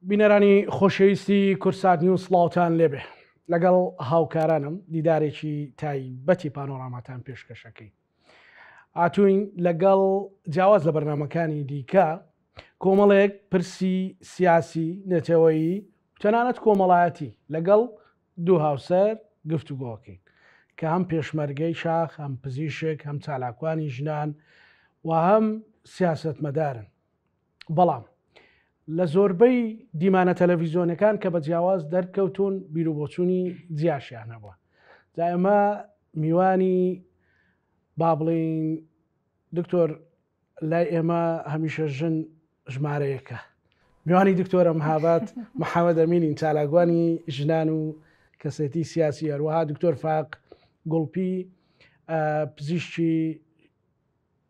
بینەرانی خۆشەویستی کورسات نیوز سڵاوتان لێبێ لەگەڵ هاوکارانم دیدارێکی تایبەتی پانۆراماتان پێشکەشەکەی ئاتوین لەگەڵ جیاواز لە بەرنامەکانی دیکە کۆمەڵێک پرسی سیاسی نێتەوەیی تەنانەت کۆمەڵایەتی لەگەڵ دوو هاوسەر گفتوگۆکەین کە هەم پێشمەرگەی شاخ هەم پزیشک هەم چالاکوانی ژنان و هەم سیاسەتمەدارن. بەڵام لە زۆربەی دیمانە تەلەڤیزیۆنەکان کە بە جیاواز دەرکەوتون بیرروبۆچوونی جیاشیان هەبووە. جا ئێمە میوانی با بڵین دکتۆر لای ئێمە هەمیشە ژن ژمارەیەکە. میوانی دکتۆرە مەهاباد محەممەد ئەمینین چالاکوانی ژنان و کەسێتی سیاسی هەروەها دکتۆر فاق گوڵپی پزیشکی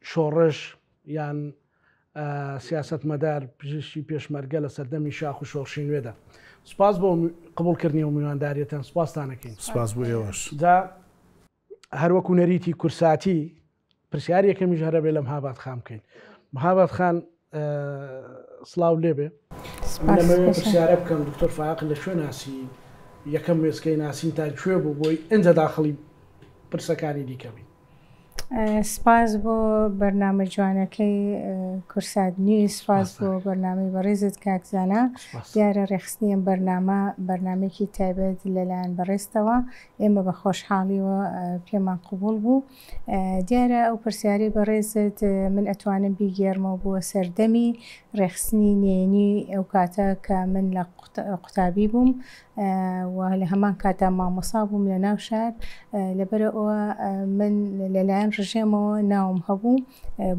شۆڕش یان سیاستمەدار پزیشکی پێشمەرگە لە سەردەمی شاخ و شۆڕشی نوێدا. سوپاس بۆ قبولکردنی و میوانداریەتان سوپاستانەکەین. سپاس بۆ ئێوەش. جا هەروەکو نەریتی کورساتی پرسیارێکەمیش هەرە بێ لە مەهاباد خان بکەین. مەهاباد خان سڵاو لێبێ. پرسیارە بکەم دکتۆر فاق لە کوێ ناسی یەکەم وێستگەی ناسین تا کوێ بوو بۆی ئەنجە داخڵی پرسەکانی دیکە بین. سپاس بۆ بەرنامە جوانەکەی کورسات نیوز، سپاس بۆ بەرنامەی بەڕێزت کاکزانە. دیارە ڕێخستنیە بەرنامێکی تایبەت لەلایەن بەڕێستەوە ئێمە بە خۆشحاڵیەوە پێمان قبول بوو. دیارە ئەو پرسیاری بەڕێزت من ئەتوانم بیگێڕمەوە بۆ سەردەمی ڕێخستنی نێنی ئەو کاتە کە من لە قوتابی بووم و لە هەمان کاتا مامۆسا بووم لە ناو شار. لەبەرەوە من لەلایەن ڕژێمەوە ناوم هەبوو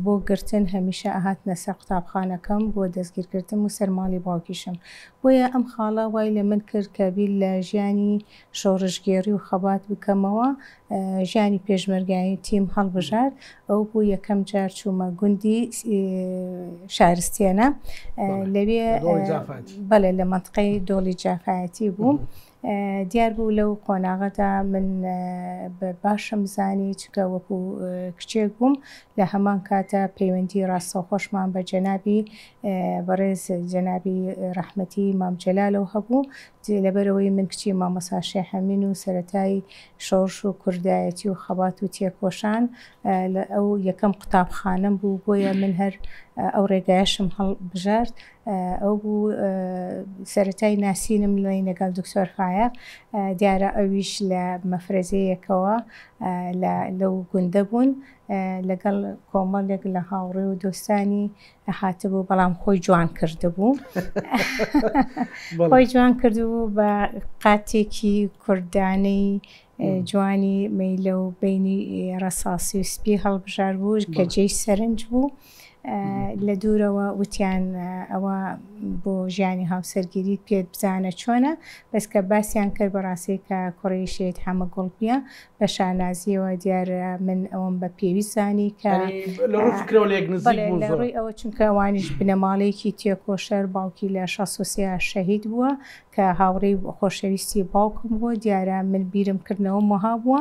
بۆ گرتن هەمیشە ئاهاتنە سەر قوتابخانەکەم بۆ دەستگیرکردن و سەرماڵی باوکیشم. بۆیە ئەم خاڵە وای لە من کرد کە بیر لە ژیانی شۆڕژگێری و خەبات بکەمەوە، ژیانی پێشمەرگایی تیم هەڵبژار. ئەو بوو یەکەم جار چوومە گوندی شارستێنە لەوێ بەڵێ لە منتقەی دۆڵی جافایەتی بوو. دیار بوو لەو قۆناغەدا من باشم زانی چکە وەکو کچێک بووم. لە هەمان کاتە پەیوەندی ڕاستەوخۆشمان بە جەنابی بەڕێز جەنابی ڕەحمەتی مام جەلالەوە هەبوو. لەبەرەوەی من کچی مامۆستا شێحەمین و سەرەتای شۆڕش و کوردایەتی و خەبات و تێکۆشان ئەو یەکەم قوتابخانەم بوو. بۆیە من هەر ئەو ڕێگایشم هەڵبژارد. ئەو بوو سەرەتای ناسینم لەگەڵ دکتۆر فایق. دیارە ئەویش لە مەفرەزەیەکەوە لەو گوندە بوون لەگەڵ کۆمەڵێک لە هاوڕێ و دۆستانی هاتبوو، بەڵام خۆی جوان کردبوو. خۆی جوان کردبوو بە قاتێکی کوردانەی جوانی مەیلە و بینی ڕەساسی و سپی هەڵبژار بوو کە جێی سەرنج بوو. لە دوورەوە وتیان ئەوە بۆ ژیانی هاوسەرگیریت پێت بزانە چۆنە، بەس کە باسییان کرد بەڕاستی کە کوڕیشێت هەمە گوڵپیە بە شانازیەوە. دیارە من ئەوم بە پێویست زانی کە لە ڕووی ئەوە چونکە ئەوانیش بنەماڵەیەکی تێکۆشەر باوکی لە 63 شەهید بووە کە هاوڕێی خۆشەویستی باوکم بووە. دیارە من بیرم کردنەوە مەها بووە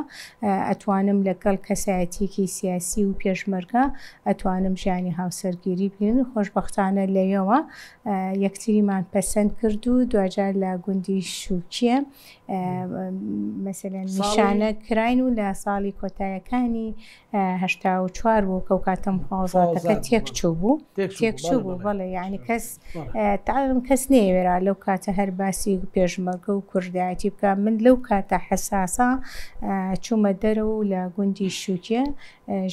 ئەتوانم لەگەڵ کەسایەتێکی سیاسی و پێشمەرگە ئەتوانم ژیانی هاوسەرگیری بین. خۆشبەختانە لەوێەوە یەکتریمان پەسەند کرد و دوجار لە گوندی شوکیە مەسەلەن نیشانە کراین و لە ساڵی کۆتایەکانی 84 بوو کە کاتەم حاڵاتەکە تێکچوو بوو. تێکچوو بوو بەڵێ یعنی کەس نێوێرا لەو کاتە هەر باسی پێشمەرگە و کوردایەتی بکە. من لەو کاتە حساسە چوومە دەرەوە و لە گوندی شوکیە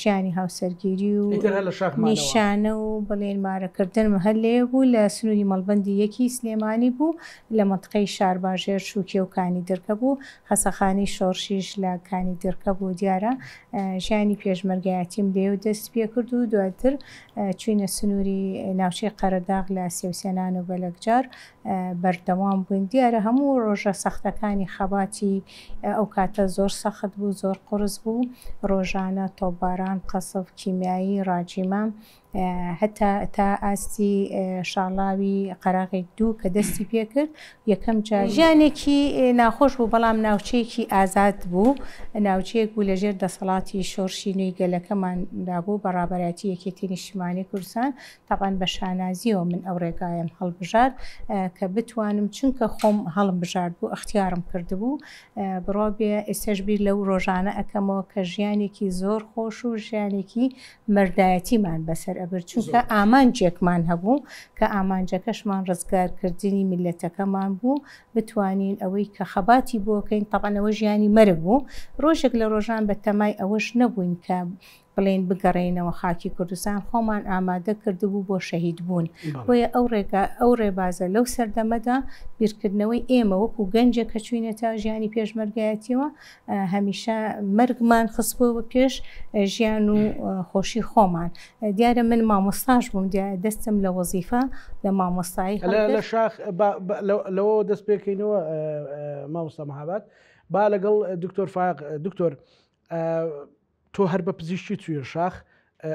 ژیانی هاوسەرگیری و نیشانە و بڵێن مارەکردن هەر لێ بوو. لە سنووری مەڵبەندی یەکی سلێمانی بوو لە منتقەی شارباژێر شوکێ و کانی دەرکە بوو. خەسەخانی شۆڕشیش لە کانی دەرکە بوو. دیارە ژیانی پێشمەرگایەتیم لێو دەست پێ کرد و دواتر چوینە سنووری ناوچەی قەرەداغ لە سێوسێنان و بەلەکجار بەردەوام بووین. دیارە هەموو ڕۆژە سەختەکانی خەباتی ئەو کاتە زۆر سەخت بوو، زۆر قورس بوو. ڕۆژانە تۆپباران، قەسەف، کیمیایی، ڕاجیمام هەتا تا ئاستی شاڵاوی قەراغێک دوو کە دەستی پێکرد یەکەم جار ژیانێکی ناخۆش بوو بەڵام ناوچەیەکی ئازاد بوو ناوچەیەک بوو لەژێر دەسەڵاتی شۆڕشی نوێی گەلەکەماندا بوو بەڕابەتی یەکێتی نیشتیمانی کوردستان تاقان بە شانازیەوە من ئەو ڕێگایم هەڵبژار کە بتوانم چونکە خۆم هەڵم بژارد بوو ئەختیارم کردبوو بڕۆ بێ ئێستاش بیر لەو ڕۆژانە ئەەکەمەوە کە ژیانێکی زۆر خۆش و ژیانێکی مەردایەتیمان بەسەر ئەبر چونکە ئامانجێکمان هەبوو کە ئامانجەکەشمان ڕزگارکردنی میلەتەکەمان بوو بتوانین ئەوەی کە خەباتی بۆکەین تەقەنەوە ژیانی مەرگ بوو ڕۆژێک لە ڕۆژان بە تەمای ئەوەش نەبووین کە بڵێن بگەڕێنەوە خاکی کوردستان خۆمان ئامادە کردبوو بۆ شەهید بوون بۆیە ئەو ڕێبازە لەو سەردەمەدا بیرکردنەوەی ئێمە وەکو گەنجە کە چوینەتە ژیانی پێشمەرگایەتیەوە هەمیشە مەرگمان خستبووە پێش ژیان و خۆشی خۆمان دیارە من مامۆستاش بووم دەستم لە وەزیفە لە مامۆستایی لە شاخ لەوە دەست پێکەینەوە مامۆستا مەهاباد با لەگەڵ دکتۆر فایق دکتۆر تۆ هەر بە پزیشکی توێ شاخ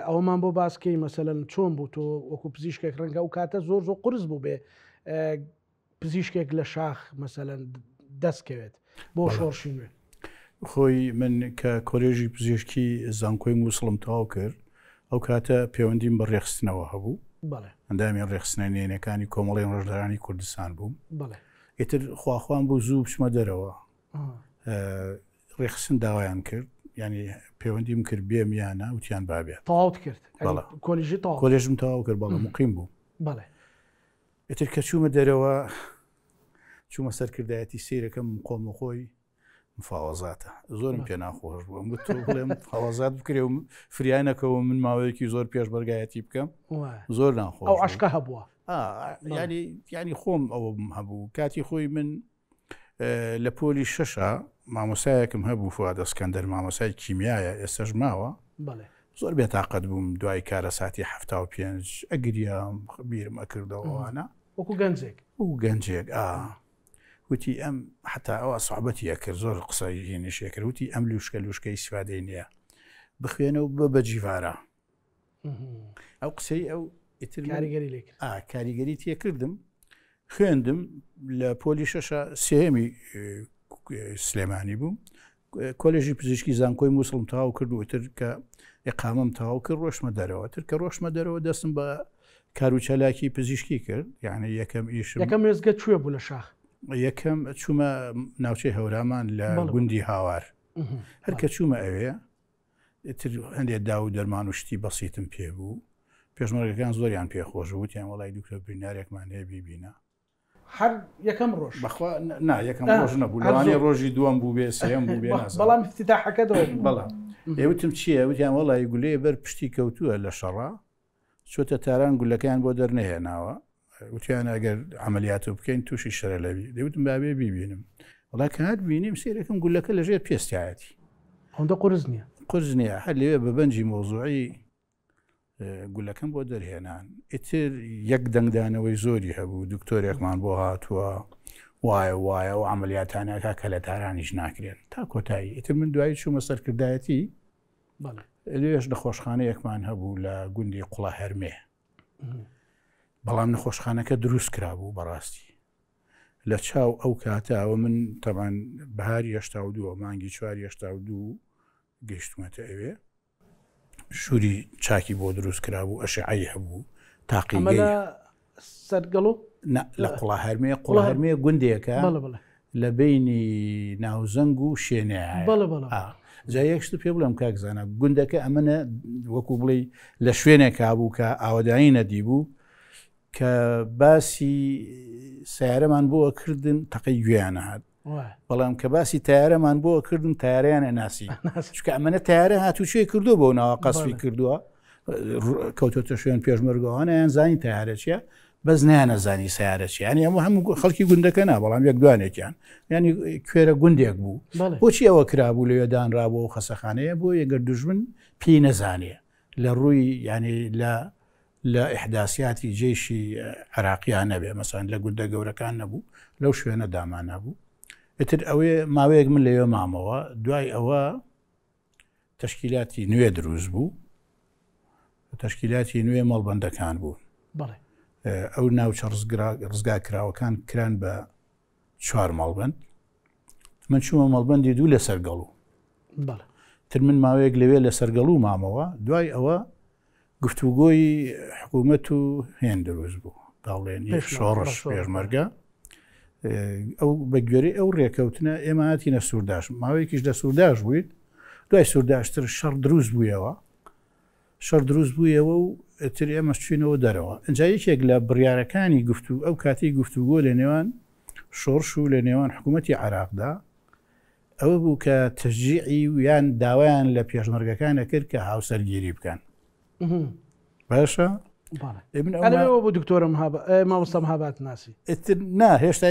ئەومان بۆ باسکەی مەسەلەن چۆن بوو تۆ وەکو پزیشکێک ڕەنگە و کاتە زۆر قرس بوو بێ پزیشکێک لە شاخ مەسەلەن دەستکەوێت بۆ شۆڕشی نوێ خۆی من کە کۆلێژی پزیشکی زانکۆی مووسڵم تەواو کرد ئەو کاتە پەیوەندیم بە ڕێخستنەوە هەبوو ئەندامی ڕێخستنێنەکانی کۆمەڵی ڕۆژدارانی کوردستان بووم ئیتر خواخوان بوو زوو بچمە دەرەوە ڕێخستن داوایان کرد ینی پەیوەندیم کرد بێم یانە وتیان بابێت تەواوت کرد کۆلێژم تەواو کرد بەڵام مقیم بوو ئیتر کە چوومە دەرەوە چوومە سەرکردایەتی سیرەکەم قۆم خۆی مفاوەزاتە زۆرم پێ ناخۆش بووم بڵێم مفاوەزات بکرێ و فریانەکەەوە من ماوەیەکی زۆر پێشبەرگایەتی بکەم زۆر ناخۆش ئەو عشقە هەبووە ینی خۆم ئەوە هەبوو کاتی خۆی من لە پۆلی شەشە مامۆسایەکم هەبوو فواد ئەسکەندەر مامۆسای کیمیایە ئێستاش ماوە زۆر بێتاقەت بووم دوای کارە ساتی 75 ئەگریام بیرم ئەکردەوەوانە وەکو گەنجێک و گەنجێک وتی ئەم حتا ئەوە سوحبەتی ئەکرد زۆر قسەی هێنشێکرد وتی ئەم لوشکەی سوادەی نییە بخوێنەوە بە جیڤارە ئەو قسەی ئەو کاریگەری تێکردم خوێندم لە پۆلی شەشە سێهێمی سلێمانی بووم کۆلێژی پزیشکی زانکۆی مووسڵم تەواو کرد و تر کە ئێقامەم تەواو کرد ڕۆشمە دەرەوە تر کە ڕۆشمە دەرەوە دەستم بە کاروچەلاکی پزیشکی کرد یعنی یەکەم ئیشم یەکەم مێزگە کوێ بوو لە شاخ یەکەم چوومە ناوچەی هەورامان لە گوندی هاوار هەر کە چوومە ئەوێ تر هەندێک دا و دەرمان و شتی بەسیتم پێ بوو پێشمەرگەکان زۆریان پێخۆش وتیان وڵای دوکتۆر بینارێکمان هەیە بیبینە هەر یەکەم ڕۆژ بەخوا یەکەم ڕۆژ نەبوو لەوانەیە ڕۆژی دووەم بوو بێ سێم بوو بێ بەڵام افتتاحەکەەوە بەڵام ئێوتم چییە وتیان وڵای گولەیە بەر پشتی کەوتووە لە شەڕا چۆتە تاران گولەکەیان بۆ دەرنەهێناوە وتیان ئەگەر عملیاتە بکەین تووشی شەرە لەوی دەوتم بابێ بیبینم وڵا کە هات بینیم سێرەکەم گولەکە لەژێر پێستایەتی ئەوەندە قرس نییە هەر لێوێ بە بەنجی مۆزوعی گولەکەم بۆ دەرهێنان ئیتر یەک دەنگدانەوەی زۆری هەبوو دکتۆرێکمان بۆ هاتووە وایە و عملیاتانەکە کە لە تارانیش ناکرێن تا کۆتایی ئیتر من دوایی چوومە سەرکردایەتی لێش نەخۆشخانەیەکمان هەبوو لە گوندی قوڵە هەرمێ بەڵام نەخۆشخانەکە دروست کرابوو بەڕاستی لە چاو ئەو کاتەوە من تەمان بەهاری 82 مانگی 4 گەیشتومەتە ئەوێ شووری چاکی بۆ دروست کرابوو ئەشعایی هەبوو تاقی سەرگەڵ لە قوڵە هەرمێ گوندێکە لە بینی ناوزەنگ و شوێنەیە جا یەکشت پێ بڵم کاکزانە گوندەکە ئەمەنە وەکو بڵێ لە شوێنێکا بوو کە ئاوەدانی نەدی بوو کە باسی سیارەمان بۆ کردن تەقی گوێیانە هات بەڵام کە باسی تایارەمان بۆ کردن تایارەیان ئەناسی چکە ئەمەنە تایارە هاتوچێ کردو بۆ ناوە قەسفی کردووە کەوتۆتە شوێن پێشمەرگەوانە یان زانی تایارە چیە بەس نیانەزانی سیارە چی ینی هەموو خەڵکی گوندەکە نا بەڵام یەک دوانێکیان ینی کوێرە گوندێک بوو بۆچی ئەوە کرابوو لەوێ دانرابوو و خەسەخانەیە بۆ یەگەر دوژمن پێی نەزانێ لە ڕووی ینی لە ئیحداسیاتی جێشی عراقیان نەبێ مەسەن لە گوندە گەورەکان نەبوو لەو شوێنە دامان نەبوو ئتر ئەوێ ماوەیەک من لەوێ مامەوە دوای ئەوە تەشکیلاتی نوێ دروست بوو تەشکیلاتی نوێ مەڵبەندەکان بوون ئەو ناوچە ڕزگا کراوەکان کران بە 4 مەڵبەند من چوومە مەڵبەندی 2 لە سەرگەڵوو تر من ماوەیەک لەوێ لە سەرگەڵوو مامەوە دوای ئەوە گفتوگۆی حکوومەت و هێن دروست بوو داڵێن شۆڕش پێشمەرگە ئەو بە گوێرەی ئەو ڕێکەوتنە ئێمە هاتینە سوورداش ماوەیەکیش لە سوورداش بوویت دوای سوورداشتر شەڕ دروست بوویەوە و تر ئێمە چوینەوە دەرەوە ئەنجا یەکێک لە بڕیارەکانی گفتو ئەو کاتی گفتوگۆ لە نێوان شۆڕش و لە نێوان حکوومەتی عێراقدا ئەوە بوو کە تەشجیعی یان داوایان لە پێشمەرگەکانە کرد کە هاوسەرگیری بکەن باشە بۆ دکتۆرە مامۆستا مەهاباد ناسی نا هێشتا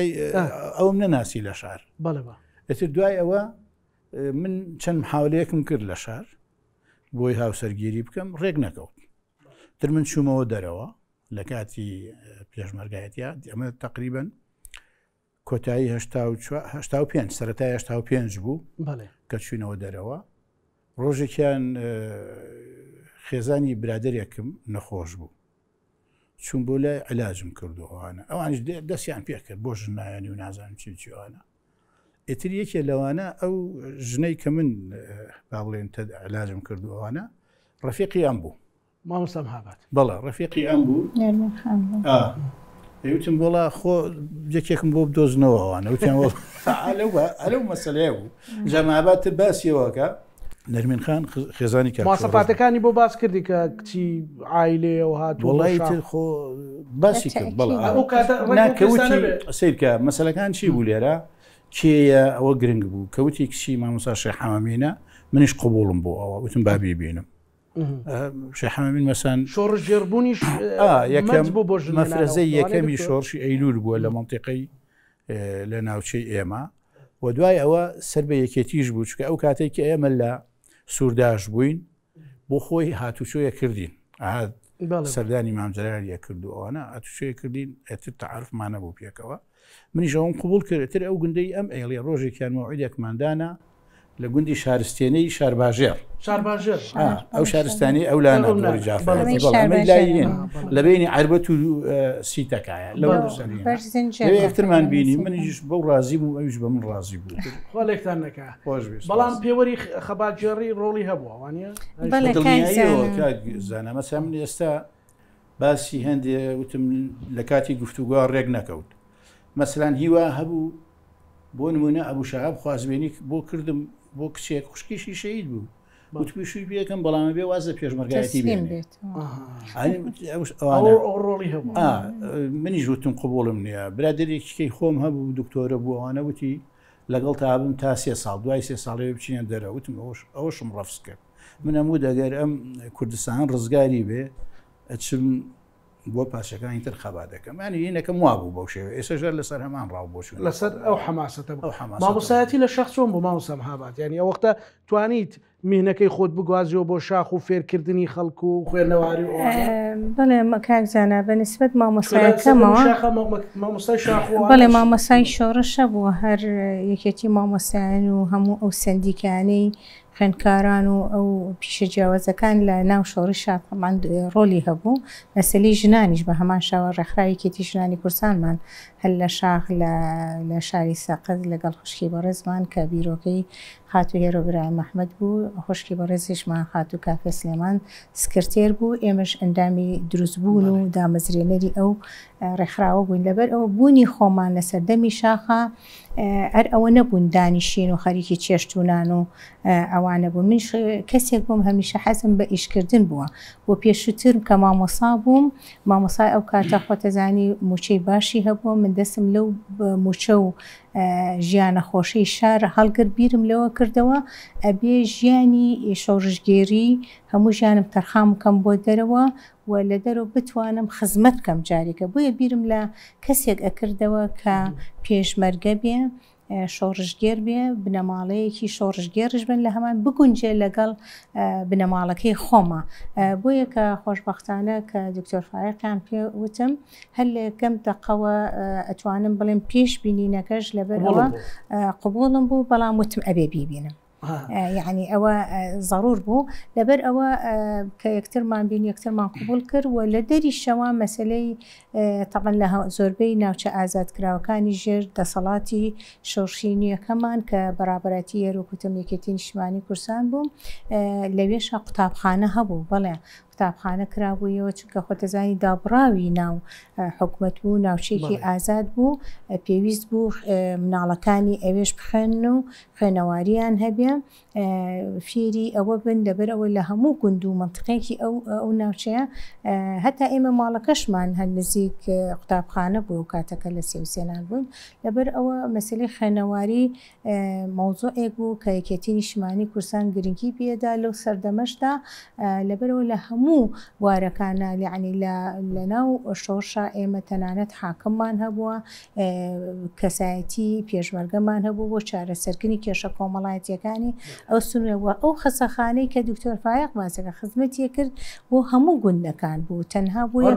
ئەوم نەناسی لە شار ئەتر دوای ئەوە من چەند محاولەیەکم کرد لە شار بۆی هاوسەرگیری بکەم ڕێک نەکەوت تر من چوومەوە دەرەوە لە کاتی پێشمەرگایەتە ئەمە تقریبن کۆتایی 85 سەرەتای 85 بوو کە چوینەوە دەرەوە ڕۆژێکیان خێزانی برادێکم نەخۆش بوو چون بۆ لای علاجم کردووانە ئەوانش دەستیان پێکرد بۆ ژنایانی و نازانم چیوانە ئێتر یەکێ لەوانە ئەو ژنەی کە من با بڵێن علاجم کردووانە ڕەفیقیان بوو مامۆستا مەهاباد بەڵێ ڕەفیقیان بوو وتم بۆڵا خۆ جێکێکم بۆ بدۆزنەوەوانە وتیان ئەلەو مەسەلەیە بوو جەمابات باسیەوەکە نەرمین خان خێزانی کرد ماسەپاتەکانی بۆ باس کردی کە کچی عایلێ و هات وڵی تر خۆ باسی کرد بەڵکەوتی سیرکە مەسەلەکان چی بوو لێرە کێیە ئەوە گرنگ بوو کەوتی کچی مامۆستا شێخ حەمامینە منیش قبوڵم بۆ ئەوە وتم بابی بینم شێخ حەمامین مەسان شۆڕش ژێربوونیش مەفرەزەی یەکەمی شۆڕشی ئەیلول بووە لە مەنتیقەی لە ناوچەی ئێمە و دوای ئەوە سەر بە یەکێتیش بوو چکە ئەو کاتێک کە ئێمە لە سوورداش بووین بۆ خۆی هاتوچۆیە کردین سەردانی مامجەلالیە کردو ئەوانە هاتوچۆیە کردین ئەتر تەعارفمانە بوو پێکەوە منیش ئەوم قبول کردتر ئەو گوندەی ئەم ئێڵێ ڕۆژێکیان مەوعیدێکماندانە لە گوندی شارستێنەی شارباژێر ئەو شارستانی ئەولانە دۆری جافەرەتی بەڵام لایین لە بینی عربەت و سیتەکایە یەکترمان بینی منیش بەو ڕازی بوو ئەویش بە من ڕازی بوو خۆلێکتان نەکە بەڵام پێوەری خەباتجێڕی ڕۆڵی هەبووە وانە زانە مەسا من ئێستا باسی هەندێ وتم لە کاتی گفتوگۆ ڕێک نەکەوت مەسەلەن هیوا هەبوو بۆ نمونە ئەبوو شەهاب خوازبێنی بۆ کردم بۆ کچێک خوشکیشی شەید بوو وتبیشوی پێکەم بەڵامە بێ وازە پێشمەرگایەتی بێت ڕۆڵی هەبوو منیش وتم قبوڵم نییە برادێکی خۆم هەبوو دکتۆرە بوو ئەوانە وتی لەگەڵ تابم تا 3 ساڵ دوای 3 ساڵێ بچینە دەرە وتم ئەوەشم ڕەفس کرد من هەموو دەگەر ئەم کوردستان ڕزگاری بێ ئەچم بۆ پاشەکانی تر خەبا دەکەم ینی یەکەم وا بوو بەو شێوە ئێسەژەر لەسەر هەمان ڕاو بۆچون لەسەر ئەو حەماسەتە مامۆستایەتی لە شەخص چۆن بۆ مامۆستا مەهاباد یعنی ئەو وەختە توانیت میهنەکەی خۆت بگوازیەوە بۆ شاخ و فێرکردنی خەڵکو و خوێندنەواری بڵێ کاکزانە بەنسبەت مامۆستایەکەمەوە بڵێ مامۆستای شۆڕشە بووە هەر یەکێتی مامۆستایان و هەموو ئەو سندیکانەی خوێندکاران و ئەو پیشە جیاوازەکان لە ناو شۆڕشا ڕۆلی هەبوو مەسەلەی ژنانیش بە هەمان شاوە ڕێکخراوێکێتی ژنانی کورسانمان هەل لە شاخ لە شاری سەقەت لەگەڵ خوشکی بەڕێزمان کە بیرۆکەی خاتو هێرۆ برایم مەحمەد بوو خوشکی بەڕێزیشمان خاتو کافێ سلێمان سکرتێر بوو ئێمەش ئەندامی دروستبوون و دامەزرێنەری ئەو ڕێکخراوە بووین لەبەر ئەو بوونی خۆمان لە سەردەمی شاخە ئەر ئەوە نەبوون دانیشین و خەریکی چێشتونان و ئەوانە بوو من کەسێک بووم هەمیشە حەزم بە ئیشکردن بووە بۆ پێشووتر کە مامۆسا بووم مامۆسای ئەو کاتە خۆتەزانی موچەی باشی هەبووە من دەستم لەو موچە و ژیانە خۆشەی شار هەڵگر بیرم لەوە کردەوە ئەبێ ژیانی شۆڕژگێری هەموو ژیانم تەرخام بکەم بۆ دەرەوە و لە دەرەوە بتوانم خزمەت بکەم جارێکە بۆیە بیرم لە کەسێک ئەکردەوە کە پێشمەرگە بێ شۆڕژگێر بێ بنەماڵەیەکی شۆڕژگێرش بن لە هەمان بگونجێ لەگەڵ بنەماڵەکەی خۆمە بۆیە کە خۆشبەختانە کە دکتۆر فایقیان پێ وتم هەر لە یەکەم دەقەوە ئەتوانم بڵێم پێش بینینەکەش لەبەرەوە قبوڵم بوو بەڵام وتم ئەبێ بیبینم يعني ئەوە ضرور بوو لەبەر ئەوە کە یەکترمان بین یەکترمان قبول کرد و لە دەریشەوە مەسلەی تەقەن لە زۆربەی ناوچە ئازادکراوەکانی ژێر دەسەڵاتی شۆڕشینیەکەمان کە بەرابەتی هێرکوتم یەکێتی نیشتیمانی کورسان بوو لەوێشە قوتابخانە هەبوو بەڵێ قوتابخانە کرابوویەوە چونکە خۆتەزانی دابڕاوی ناو حکوومەت بوو ناوچێکی ئازاد بوو پێویست بوو مناڵەکانی ئەوێش بخێن و خوێنەواریان هەبێ فێری ئەوە بن لەبەر ئەوە لە هەموو گوند و منطقەیەکی ئەو ناوچەیە هەتا ئێمە ماڵەکەشمان هەر نزیک قوتابخانە بوو کاتەکە لە سێوسێنان بوون لەبەر ئەوە مەسلەی خوێنەواری مەوزوعێک بوو کە یەکێتی نیشتیمانی کورسان گرنگی پێدا لەو سەردەمەشدا لەبەرەوە لە هەموو وارەکانە یعنی لە ناو شۆڕشە ئێمە تەنانەت حاکممان هەبووە کەسایەتی پێشمەرگەمان هەبوو بۆ چارەسەرکردنی کێشە کۆمەڵایەتیەکانی ئەو سنوێ ئەو خەسەخانەی کە دکتۆر فایق ماسەکە خزمەتی کرد بۆ هەموو گوندەکان بوو تەنها بووە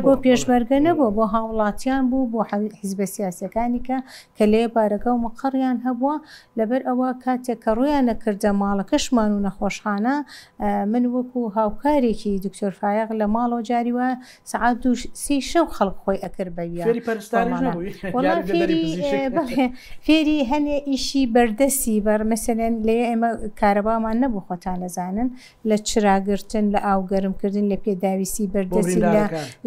بۆ پێشمەرگە نەبووە بۆ هاوڵاتیان بوو بۆ حیزبە سیاسەکانی کە لێ بارەکە و مەقڕیان هەبووە لەبەر ئەوە کاتێک کە ڕویان نەکردە ماڵەکەشمان و نەخۆشخانە من وەکو هاوکارێکی دکتۆر فایق لە ماڵەوە جاریوە سعات سی شەو خەڵک خۆی ئەکرد بەویە فێری هەنێ ئیشی بەردەسی بەر مەسەلەن لێ ئێمە کارەبامان نەبوو خۆتان نەزانن لە چراگرتن لە ئاوگەرمکردن لە پێداویستی بەردەسی لە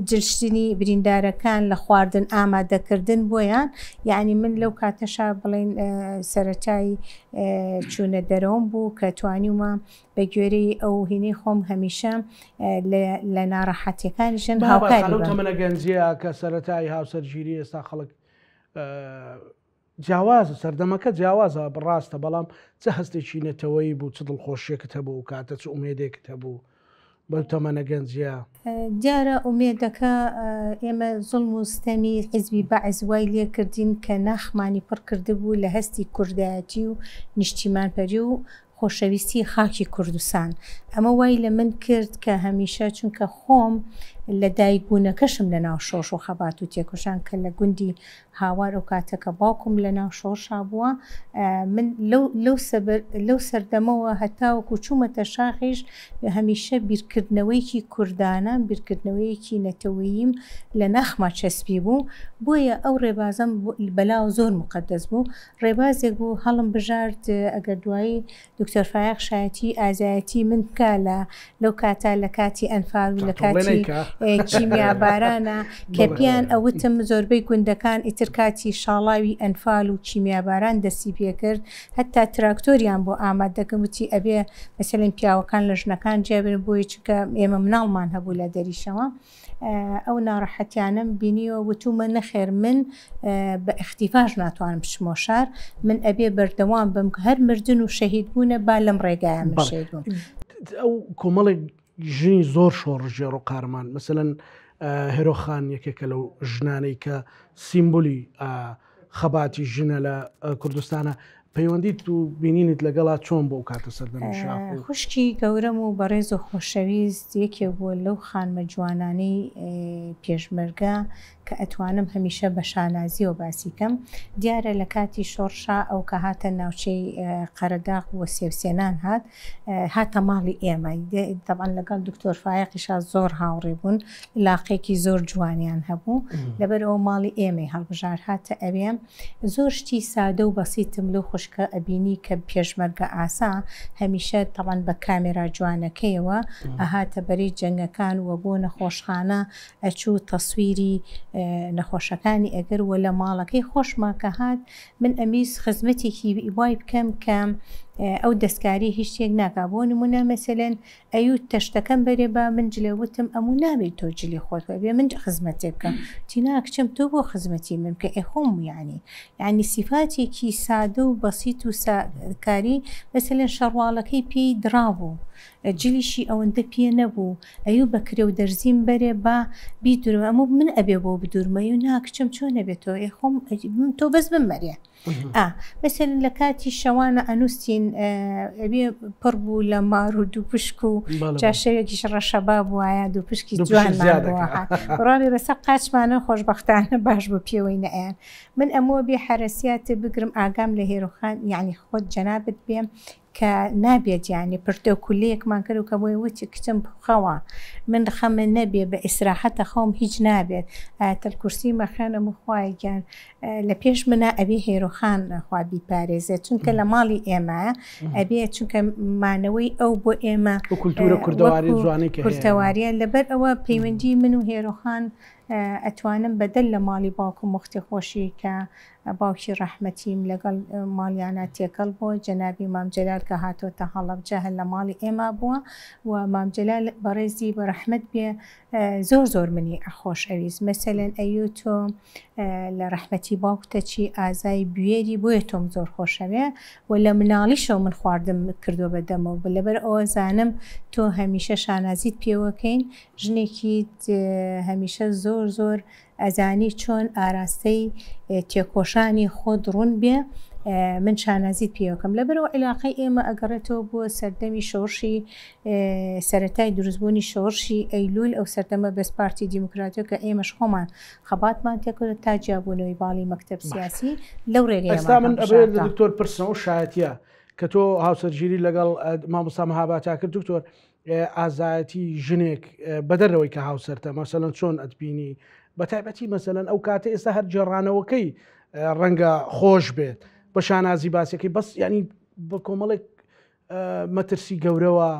جلشتنی بریندارەکان لە خواردن ئامادەکردن بۆیان یعنی من لەو کاتەشا بڵێن سەرەتایی چوونە دەرەوەم بوو کە توانیومە بە گوێرەی ئەو هینەی خۆم هەمیشە لە ناڕەحەتیەکانیشن هاوکاری تەمەنە گەنجەیە کە سەرەتایی هاوسەرگیری ئێستا خەڵک جیاوازە سەردەمەکە جیاوازە بڕاستە بەڵام چه هەستێکی نێتەوەی بوو چ دڵخۆشیەکەت هەبوو کاتە چ ئومێدێکت هەبوو بەو تەمەنە گەنجە دیارە ئومێدەکە ئێمە زوڵم و ستەمی حیزبی بەعز وای لێکردین کە ناخمانی پڕ کرده بوو لە هەستی کوردایەتی و نیشتیمانپەری و خۆشەویستی خاکی کوردستان ئەمە وای لە من کرد کە هەمیشە چونکە خۆم لە دایکبوونەکەشم لە ناو شۆش و خەبات و تێکۆشان کە لە گوندی هاوار و کاتەکە باوکم لە ناو شۆشا بووە من لەو سەردەمەوە هەتاوەکو چوومەتە شاخیش هەمیشە بیرکردنەوەیکی کوردانە بیرکردنەوەیەکی نەتەوەییم لە ناخما چەسبی بوو بۆیە ئەو ڕێبازم بەلاو زۆر مقدس بوو ڕێبازێک بوو هەڵم بژارد ئەگەر دوایی دکتۆر فایق شایەتی ئازایەتی من بکە لەو کاتا لە کاتی ئەنفال و لە کاتی کیمیا بارانە کە پیان ئەوتم زۆربەی گوندەکان ئیتر کاتی شاڵاوی ئەنفال و کیمیا باران دەستی پێکرد هەتا تراکتۆریان بۆ ئامادەکەم وتی ئەبێ مەسەلەن پیاوەکان لە ژنەکان جێبن بۆی چکە ئێمە مناڵمان هەبوو لە دەریشەوە ئەو ناڕەحەتیانم بینیوە وتومە نەخێر من بە اختیفاش ناتوانم بچمۆ شار من ئەبێ بەردەوام بم هەر مردن و شەهید بوونە با لەم ڕێگایە مشێت بووم ئەو کۆمەڵێک ژنی زۆر شۆڕژێڕ و قارمان مەسەلەن هێرۆخان یەکێکە لەو ژنانەی کە سیمبولی خەباتی ژنە لە کوردستانە پەیوەندیت و بینینت لەگەڵا چۆن بۆ کاتە سەردەمی شاخ خوشکی گەورەم و بەڕێز و خۆشەویست یەکێک بووە لەو خانمە جوانانەی پێشمەرگە کە ئەتوانم هەمیشە بە شانازیەوە باسی کەم دیارە لە کاتی شۆڕشا ئەو کە هاتە ناوچەی قەرەداغ وە سێوسێنان هاتە ماڵی ئێمە دەبان لەگەڵ دکتۆر فایقیشا زۆر هاوڕێ بوون لاقێکی زۆر جوانیان هەبوو لەبەر ئەو ماڵی ئێمەی هەڵبژار هاتە ئەوێ زۆر شتی سادە و بەسیتم لەو خوشکە ئەبینی کە پێشمەرگە ئاسا هەمیشە تەڵەن بە کامێرا جوانەکەیەوە ئەهاتە بەرەی جەنگەکان وە بۆ نەخۆشخانە ئەچوو تەسویری نەخۆشەکانی ئەگەر وە لە ماڵەکەی خۆشما کە هات من ئەمیز خزمەتێکی وای بکەم کە ئەو دەستکاری هیچ شتێک ناکا بۆ نمونە مەسەلەن ئەیوت تەشتەکەم بەرێ بە من جلێوتم ئەموو نابێت تۆ جلی خۆت بێ من خزمەتێ بکەم تینا کچم تۆ بۆ خزمەتی من کە ئەخۆم یعنی سیفاتێکی سادە و بەسیت و کاری مەسەلەن شەڕواڵەکەی پێی دراوە جلیشی ئەوەندە پێ نەبوو ئەیوو بەکرێ و دەرزیم بەرێ با بیدورم ئەمە من ئەبێ بۆ بدورمەی و ناکچم چۆن نەبێتەوە خۆم تۆ بەس بمەرێ مثل لە کاتی شەوانە ئەنووسین ئەبێ پڕ بوو لە مار و دوو پشک و جاشەوێکیش ڕەشەبا بووایە دوو پشکی جوانمان بووە ڕابێ بەسەر قاچمانە خۆشبەختانە باش بۆ پێوەی نەیان من ئەمەوە بێ حرەسیاتێ بگرم ئاگام لە هێروخان یعنی خۆت جەنابەت بێم کە نابێت یعنی پرتە کولەیەکمان کرد و کە بۆی وتی کچم خەوە من خەمە نەبێ بە ئیسراحەتە خەوم هیچ نابێت تەلکورسی مەخانە مخوایگیان لە پێش منە ئەبێ هێروخان خوا بیپارێزێت چونکە لە ماڵی ئێمە ئەبێ چونکە مانەوەی ئەو بۆ ئێمە کولتورە کوردەواری جوانی کورتەواریە لەبەر ئەوە پەیوەندی من و هێروخان ئەتوانم بەدەل لە ماڵی باوکو مختی خۆشی کە باوکی ڕەحمەتیم لەگەڵ ماڵیانە تێکەڵ بۆ جەنابی مامجەلال کە هاتۆتە هەڵەبجە هەر لە ماڵی ئێمە بووە و مامجەلال بەڕێزی بە ڕەحمەت بێ زۆر منی ئەخۆش ئەویست مەسەلەن ئەیو تۆ لە ڕەحمەتی باوکتە چی ئازای بوێری بۆیە تۆم زۆر خۆشەوێ و لە مناڵیشەوە من خواردم کردو بەدەمەوە لەبەر ئەوە زانم تۆ هەمیشە شانازیت پێوەکەین ژنێکی هەمیشە زۆر ئەزانی چۆن ئاراستەی تێکۆشانی خۆت ڕوون بێ من شانازیت پێوەکەم لەبەرەوە علاقەی ئێمە ئەگەڕێتەوە بۆ سەردەمی شۆڕشی سەرەتای دروستبوونی شۆڕشی ئەیلول ئەو سەردەمە بەسپارتی دیموکراتیە کە ئێمەش خۆمان خەباتمان تێکرد تا جیابوونەوەی باڵی مەکتەب سیاسی لەو ڕێگەی ئێستا من ئەبێ لە دکتۆر پرسنەوە شایەتە کە تۆ هاوسەرگیری لەگەڵ مامۆستا مەهاباتا کرد دکتۆر ئازایەتی ژنێک بەدەرەوەی کە هاوسەرتە مەسەلەن چۆن ئەتبینی بەتایبەتی مەسەلەن ئەو کاتە ئێستا هەر جێڕانەوەکەی ڕەنگە خۆش بێت بە شانازی باسیەکەی بەس ینی بە کۆمەڵێک مەترسی گەورەوە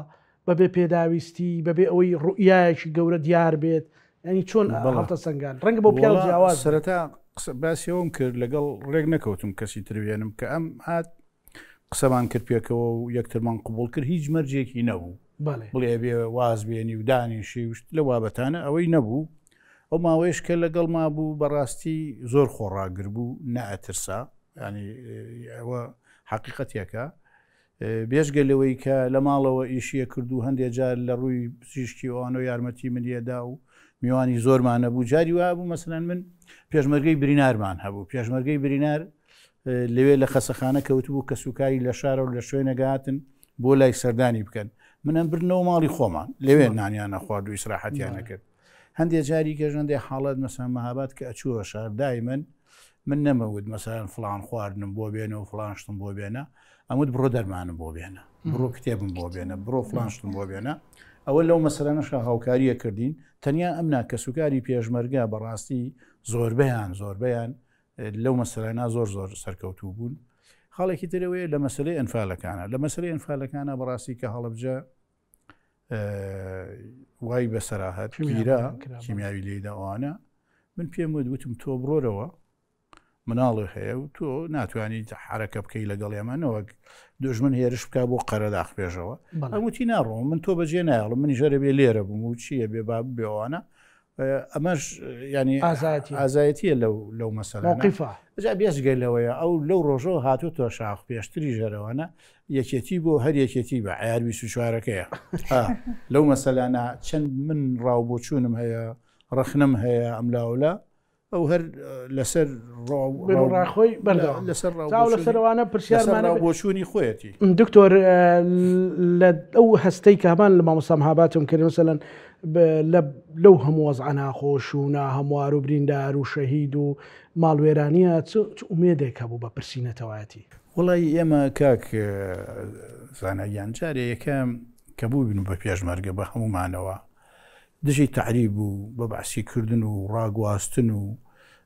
بەبێ پێداویستی بەبێ ئەوەی ڕوئایەکی گەورە دیار بێت ینی چۆن هەڵتە سنگان ڕەنگە بۆ پیاو جیاواز سەرەتا باسیەوەم کرد لەگەڵ ڕێک نەکەوتم کەسی تروێنم کە ئەم هات قسەمان کرد پێکەوە و یەکترمان قبول کرد هیچ مەرجێکی نەبوو بڵێ بێ واز بێنی و دانیشی وشت لە بابەتانە ئەوەی نەبوو ئەو ماوەیەش کە لەگەڵ ما بوو بەڕاستی زۆر خۆڕاگر بوو نەئەترسا ینی ئەوە حقیقەتێکە بێژگە لەوەی کە لە ماڵەوە ئیشیە کرد و هەندێک جار لە ڕووی پزیشکی ئەوانەوە یارمەتی منیەدا و میوانی زۆرمانە بوو جاری وا بوو مەسەلەن من پێشمەرگەی برینارمان هەبوو پێشمەرگەی برینار لەوێ لە خەسەخانە کەوتبوو کە سوکاری لە شارە و لە شوێنەگاتن بۆ لای سەردانی بکەن منم برنەوە ماڵی خۆمان لەوێ نانیانە خوارد و ئیسراحەتیانە کرد هەندێک جاری گەژەندێ حاڵەت مەسەن مەهابات کە ئەچووە شار دایمەن من نەمەود مەسەرەن فلان خواردنم بۆ بێنە و فلانشتم بۆ بێنە ئەمود بڕۆ دەرمانم بۆ بێنە بڕۆ کتێبم بۆ بێنە بڕۆ فلانشتم بۆ بێنە ئەوە لەو مەسەرەنەشە هاوکاریە کردین تەنیا ئەمنا کە سوکاری پێشمەرگا بەڕاستی زۆربیان لەو مەسەرانە زۆر سەرکەوتوو بوون خاڵێکی ترەوەی لە مەسلەی ئەنفالەکانە لە مەسلەی ئەنفالەکانە بەڕاستی کە هەڵەبجە وای بەسەراحەت پیرە کیمیاوی لێداوانە من پێم وتم تۆ بڕۆرەوە مناڵی هەیە و تۆ ناتوانانی حرەکە بکەی لەگەڵ ئێمەنەوە دژمن هێرش بکە بۆ قەرەداخ پێشەوە ئەموتی ناڕۆم من تۆ بەجێ نایڵم منی ژەرە بێ لێرە بووم و چییە بێ با بێوانە ئەمەش ینی ئازایەتیە لەو مەسەلەقیفا بێزگەلەوەیە ئەو لەو ڕۆژەوە هاتوو تۆ شاخ پێشتری ژەرەوەنە یەکێتی بۆ هەر یەکێتی بە عیار 24ەکەیە لەو مەسەلانە چەند من ڕاوبۆچوونم هەیە ڕەخنم هەیە ئەملاولا ئەو هەر لەسەر ڕاخۆی لەسەروانە پرسیارمانە بۆچوونی خۆیەتی دکتۆر لە ئەو هەستەی کە هەمان لە مامۆستا مەهاباتم کرد مەسەلەن لەو هەموو وەزع ناخۆش و ناهەموار و بریندار و شەهید و ماڵوێرانیە چ ئومێدێک هەبوو بە پرسینەتەوایەتی وڵی ئێمە کاک زانایان جارێ یەکەم کە بوو بین بە پێشمەرگە بە هەمومانەوە دژی تعریب و بە بەعسیکردن و ڕاگواستن و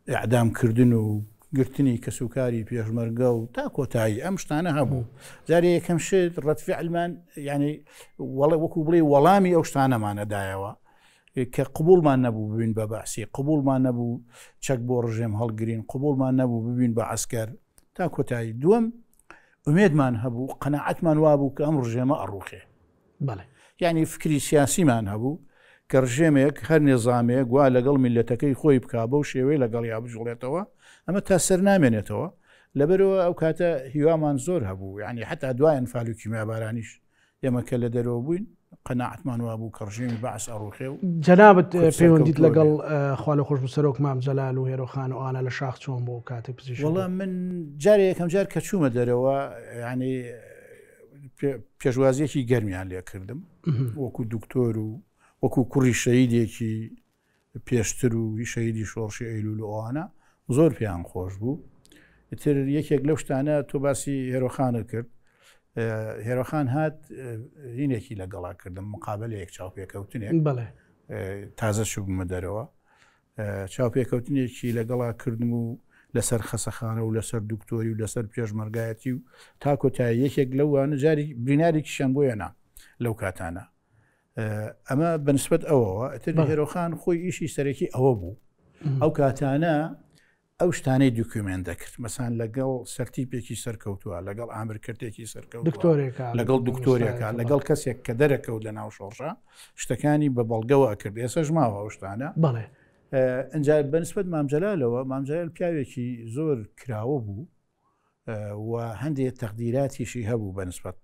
ئەعدامکردن و گرتنی کە سوکاری پێشمەرگە و تا کۆتایی ئەم شتانە هەبوو جارێ یەکەم شت ڕەتفعلمان ینی وەکو بڵێ وەڵامی ئەو شتانەمانەدایەوە کە قبولمان نەبوو ببین بە بەعسی قبولمان نەبوو چەک بۆ ڕژێم هەڵگرین قبولمان نەبوو ببین بە عسکەر تا کۆتایی دووەم ئومێدمان هەبوو قەناعەتمان وابوو کە ئەم ڕژێمە ئەڕوخێ یعنی فکری سیاسیمان هەبوو کە ڕژێمێک هەر نێزامەیە گوا لەگەڵ میلەتەکەی خۆی بکا بەو شێوەی لەگەڵ یا بژڵێتەوە ئەمە تا سەر نامێنێتەوە لەبەرەوە ئەو کاتە هیوامان زۆر هەبوو یعنی حتا دوای ئەنفال و کیمیابارانیش ئێمە کە لە دەرەوە بووین قەناعەتمان وابوو کە ڕژێمی بەعس ئەڕوخێ و جەنابەت پەیوەندیت لەگەڵ خوا خۆش بسەرۆک مام جەلال و هێرۆخان و ئانە لە شاخ چۆن بۆ کاتێک پزیشک؟ وەڵام من جارێ یەکەم جار کە چوومە دەرەوە ینی پێشوازیەکی گەرمیان لێ کردم وەکو دکتۆر و وەکو کوڕی شەیدێکی پێشتر و شەیدی شۆڕشی ئەیلول و ئەوانە زۆر پێیان خۆش بوو. تر یەکێک لەو شتانە تۆ باسی هێرۆخانە کرد. هێرۆخان هات هینێکی لەگەڵا کردم مقابلەیەک چاوپێکەوتنێک تازە چوومە دەرەوە چاوپێکەوتنێکی لەگەڵا کردم و لەسەر خەسەخانە و لەسەر دکتۆری و لەسەر پێشمەرگایەتی و تا کۆتایی یەکێک لەوانە جاری برینارێکیشان بۆیەنا لەو کاتانە. ئەمە بەنسبەت ئەوەوە ئەتر هێرۆخان خۆی ئیشی سەرەکی ئەوە بوو ئەو کاتانە ئەو شتانەی دوکومنت دەکرد مەسان لەگەڵ سەرتیپێکی سەرکەوتووە لەگەڵ ئامرکردێکی سەرکەوت لەگەڵ دکتۆرێکە لەگەڵ کەسێک کە دەرەکەوت لە ناو شۆڕژە شتەکانی بە بەڵگەوە کرد ئێسەش ماوە ئەو شتانە ئەنجا بەنسبەت مامجەلالەوە مامجەلال پیاوێکی زۆر کراوە بوو و هەندێک تەقدیراتیشی هەبوو بەنسبەت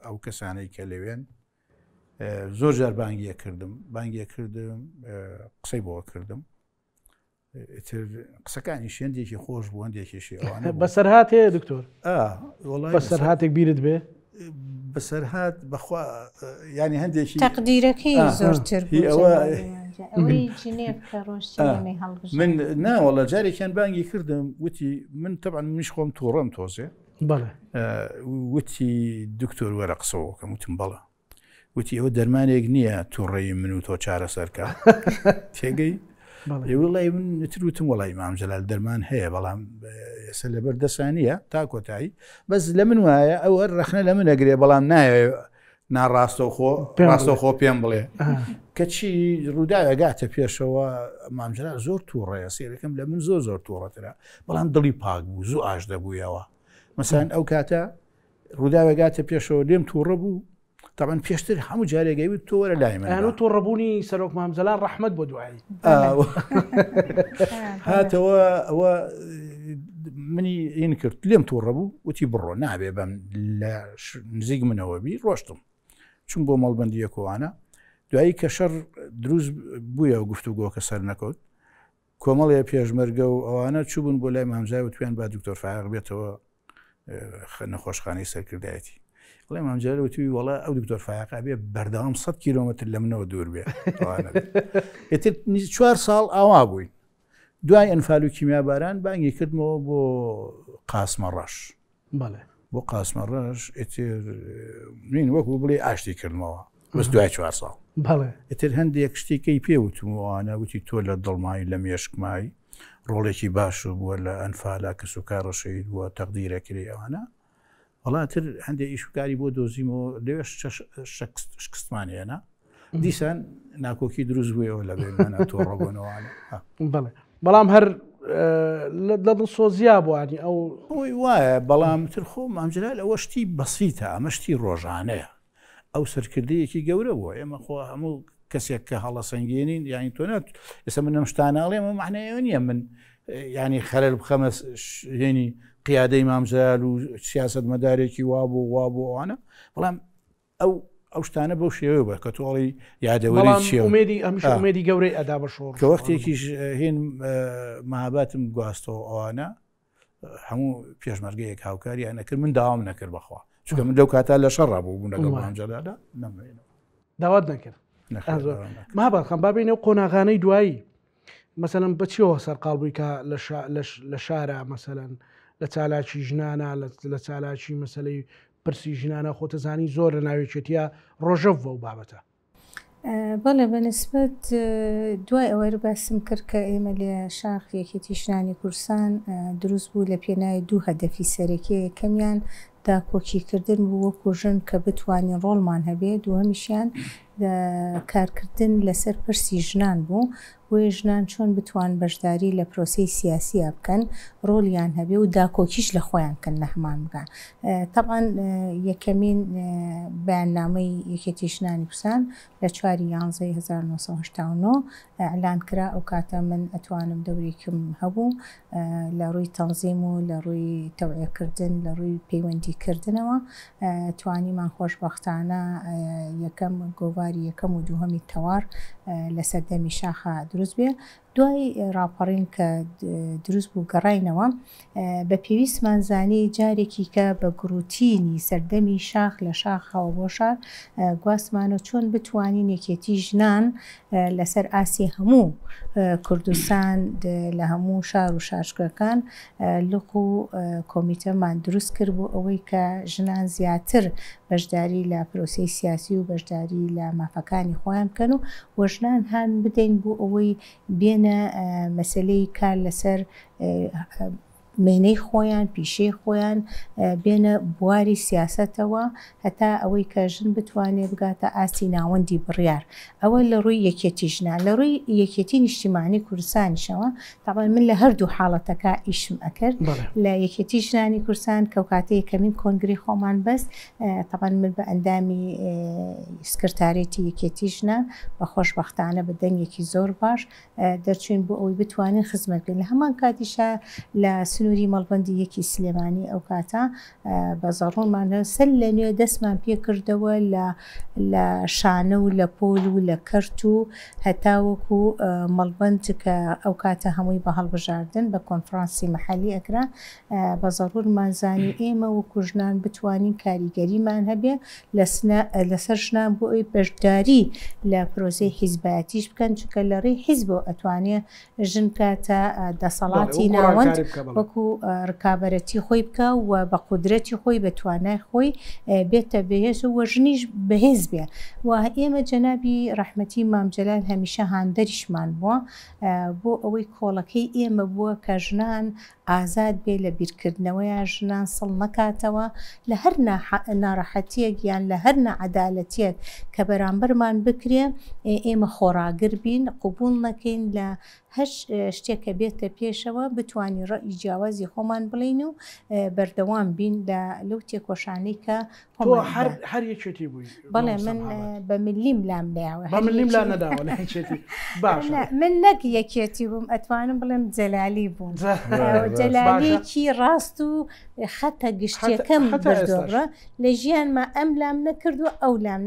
ئەو کەسانەی کە لەوێن زۆر جار بانگیە کردم قسەی بۆ کردم قسەکانی شێندێکی خۆش بوو هەندێکیشی ئەوانە بەسەرهات هەیە دکتۆر بەسەرهاتێک بیرت بێ بەسەرهات بەخوا ینی هەندێکی تەقدیرەکەی زۆرتر من ناوەڵە جارێکیان بانگی کردم وتی من تەبعاً منیش خۆم تووڕەم تۆزێ وتی دکتۆر وەرە قسەوەکەم وتم بەڵە وتی ئەوە دەرمانێک نییە تووڕێی من و تۆ چارەسەرکە تێگەی وڵی من نتروتم وڵی مامجەلال دەرمان هەیە بەڵام ئێستا لەبەر دەسانیە تا کۆتایی بەس لە من وایە ئەوە ڕەخنە لە من ئەگرێ بەڵام نایە ناڕاستەخۆ پێم بڵێ کەچی ڕووداوە گاتە پێشەوە مامجەلال زۆر تووڕێە سێرەکەم لە من زۆر تووڕەترە بەڵام دڵی پاک بوو زوو ئاش دەبوویەوە مەسان ئەو کاتە ڕووداوە گاتە پێشەوە لێم تووڕە بوو طبعا پێشتر هەموو جارێگەی تۆ وەرە لای من و تۆ ڕەبوونی سەرۆک مامجەلال ڕەحمەت بۆ دوایی هاتەوە ئەوە منی ئین کرد لێم تووڕە بوو وتی بڕۆ نابێ بەم لە نزیک منەوە بی ڕۆشتم چون بۆ مەڵبەندیەکەوانە دوایی کە شەڕ دروست بووە و گفتوگۆکە سەر نەکەوت کۆمەڵێ پێشمەرگە و ئەوانە چوبوون بۆ لای مامزای و تویان با دکتۆر فایق بێتەوە نەخۆشخانەی سەرکردایەتی وڵێ مامجەلال وتی وەڵا ئەو دکتۆر فایقا بێ بەردەوام 100 کیلۆمەتر لە منەوە دوور بێ ئێتر 4 ساڵ ئاوا بووین دوای ئەنفال و کیمیاباران بانگی کردمەوە بۆ قاسمە ڕەش بۆ قاسمە ڕەش ئێتر من وەکو بڵێ ئاشتی کردمەوە بەس دوای 4 ساڵ ئێتر هەندێک شتێکەی پێوتمەوەوانە وتی تۆ لە دڵمای لە مێشکمای ڕۆڵێکی باش بووە لە ئەنفالا کە سوکارڕەشەید بووە تەقدیرەکری ئەوانە وڵاتر هەندێک ئیشکاری بۆ دۆزیمەوە لەوێ شکستمانێنە دیسان ناکۆکی دروست بوویەوە لە بێمانە تۆڕەبوونەوەوانە بەڵام هەر لە دڵ سۆزیا بووانی ئەو ئەوی وایە بەڵام تر خۆ مامجەلال ئەوە شتی بەسیتە ئەمە شتی ڕۆژانەیە ئەو سەرکردەیەکی گەورە بووە ئێمە خۆ هەموو کەسێک کە هەڵە سەنگێنین یانی تۆ نات ئێستا من ئەم شتاناڵێ ئەمە معنەیە نییە من ینی خەلەل بخەمە هێنی قیادەی مامجەلال و سیاست مەدارێکی وابوو ئەوانە بەڵام ئەو شتانە بەو شێوە بە کە تۆڵی یادەوەری ئەمێدی گەورەی ئەدا بە شۆڕ کە وەختێکیش هێن مەهاباتم گواستەوە ئەوانە هەموو پێشمەرگەیەک هاوکاریان نەکرد من داوام نەکرد بەخوا چونکە من لەو کاتا لە شەڕ ڕابوو بوو لەگەڵ مامجەلادا نەمێنەوە داوات نەکرد مەهابات خان بابینەوە قۆناغانەی دوایی مەسەلەن بەچیەوە سەرقاڵ بووی کە لە شارە مەسەلەن لە چالاکی ژنانە لە چالاکی مەسلەی پرسی ژنانە خۆتەزانی زۆر لە ناوێچێتە ڕۆژەڤ و بابەتە بەڵێ بەنسبەت دوای ئەوەی باسم کرد کە ئێمە لە شاخ یەکێتی ژنانی کورسان دروست بوو لە پێناوی 2 هەدەفی سەرەکی یەکەمیان داکۆکیکردن بوو وەکو ژن کە بتوانین ڕۆڵمان هەبێت دووەمیشیان کارکردن لەسەر پرسی ژنان بوو وێ ژنان چۆن بتوان بەشداری لە پرۆسەی سیاسیە بکەن ڕۆڵیان هەبێ و داکۆکیش لە خۆیان کەن لە هەمان بگان. طبعاً یەکەمین بەیاننامەی یەکێتی ژنانی کوردستان لە 4/11/1989 ئەعلان کرا. ئەو کاتە من ئەتوانم دەورێکم هەبوو لە ڕووی تەنزیم و لە ڕووی تەوعیەکردن لە ڕووی پەیوەندیکردنەوە توانیمان خۆشبەختانە یەکەم گۆڤاری یەکەم و دووهەمی تەوار لە سەردەمی شاخە دروست بێ. دوای راپەڕین کە دروست بوو گەڕاینەوە بە پێویستمان زانی جارێکی کە بە گروتینی سەردەمی شاخ لە شاخەوە بۆ شار گواستمانە چۆن بتوانین یەکێتی ژنان لەسەر ئاسی هەموو کوردستان لە هەموو شار و شاشکەکان لق و کۆمیتەمان دروست کرد بۆ ئەوەی کە ژنان زیاتر بەشداری لە پرۆسەی سیاسی و بەشداری لە مافەکانی خۆیان بکەن و وەژنان هەن بدەین بۆ ئەوەی بێنە مەسلەی کار لەسەر مێنەی خۆیان پیشەی خۆیان بێنە بواری سیاسەتەوە هەتا ئەوەی کە ژن بتوانێت بگاتە ئاسی ناوەندی بڕیار. ئەوە لە ڕووی یەکێتی ژنان. لە ڕووی یەکێتی نیشتیمانی کوردستانیشەوە طبعاً من لە هەردوو حاڵەتەکە ئیشم ئەکرد لە یەکێتی ژنانی کوردستان کە کاتە یەکەمین کۆنگری خۆمان بەست طبعاً من بە ئەندامی سکرتارێتی یەکێتی ژنان بە خۆشبەختانە بە دەنگێکی زۆر باش دەرچوین بۆ ئەوەی بتوانین خزمەت بکەین. لە هەمان کاتیشە لە سنووری مەڵبەندی یەکی سلێمانی ئەو کاتە بە زەڕۆنمان سەر لە نوێ دەستمان پێ کردەوە لە شانە و لە پۆل و لە کەرت و هەتاوەکو مەڵبەند کە ئەو کاتە هەمووی بە هەڵبژاردن بە کۆنفرانسی مەحەلی ئەکرا بە زەڕورمان زانی ئێمە وەکو ژنان بتوانین کاریگەریمان هەبێ لەسەر ژنان بۆ ئەوی بەشداری لە پرۆزەی حیزبایەتیش بکەن چونکە لە ڕێی حیزبۆ ئەتوانێ ژن کاتە دەسەڵاتی ناوەند وەکو ڕکابەتی خۆی بکە و بە قودرەتی خۆی بە توانای خۆی بێتە بەهێز و وەژنیش بەهێز بێ. و ئێمە جەنابی ڕەحمەتی مامجەلال هەمیشە هاندەریشمان بووە بۆ ئەوەی کۆڵەکەی ئێمە بووە کە ژنان ئازاد بێ لە بیرکردنەوەیان ژنان سڵ نەکاتەوە لە هەر ناڕەحەتیەک یان لە هەر نەعەدالەتیەک کە بەرامبەرمان بکرێ ئێمە خۆڕاگر بین قبول نەکەین لە هەر شتێکە بێتە پێشەوە بتوانین ڕەئی جیاوازی خۆمان بڵین و بەردەوام بین لەو تێکۆشانەی کە هەر یەکێتی بووی. بەڵێ من بە ملیم لام داوە ملیم لا نەداوە لە هیچێتی باش من نەک یەکێتی بووم ئەتوانم بڵێم جەلالی بووم جەلالیەکی ڕاست و خەتە گشتیەکەم بردۆڕە لە ژیانمە ئەم لام نەکردووە ئەو لام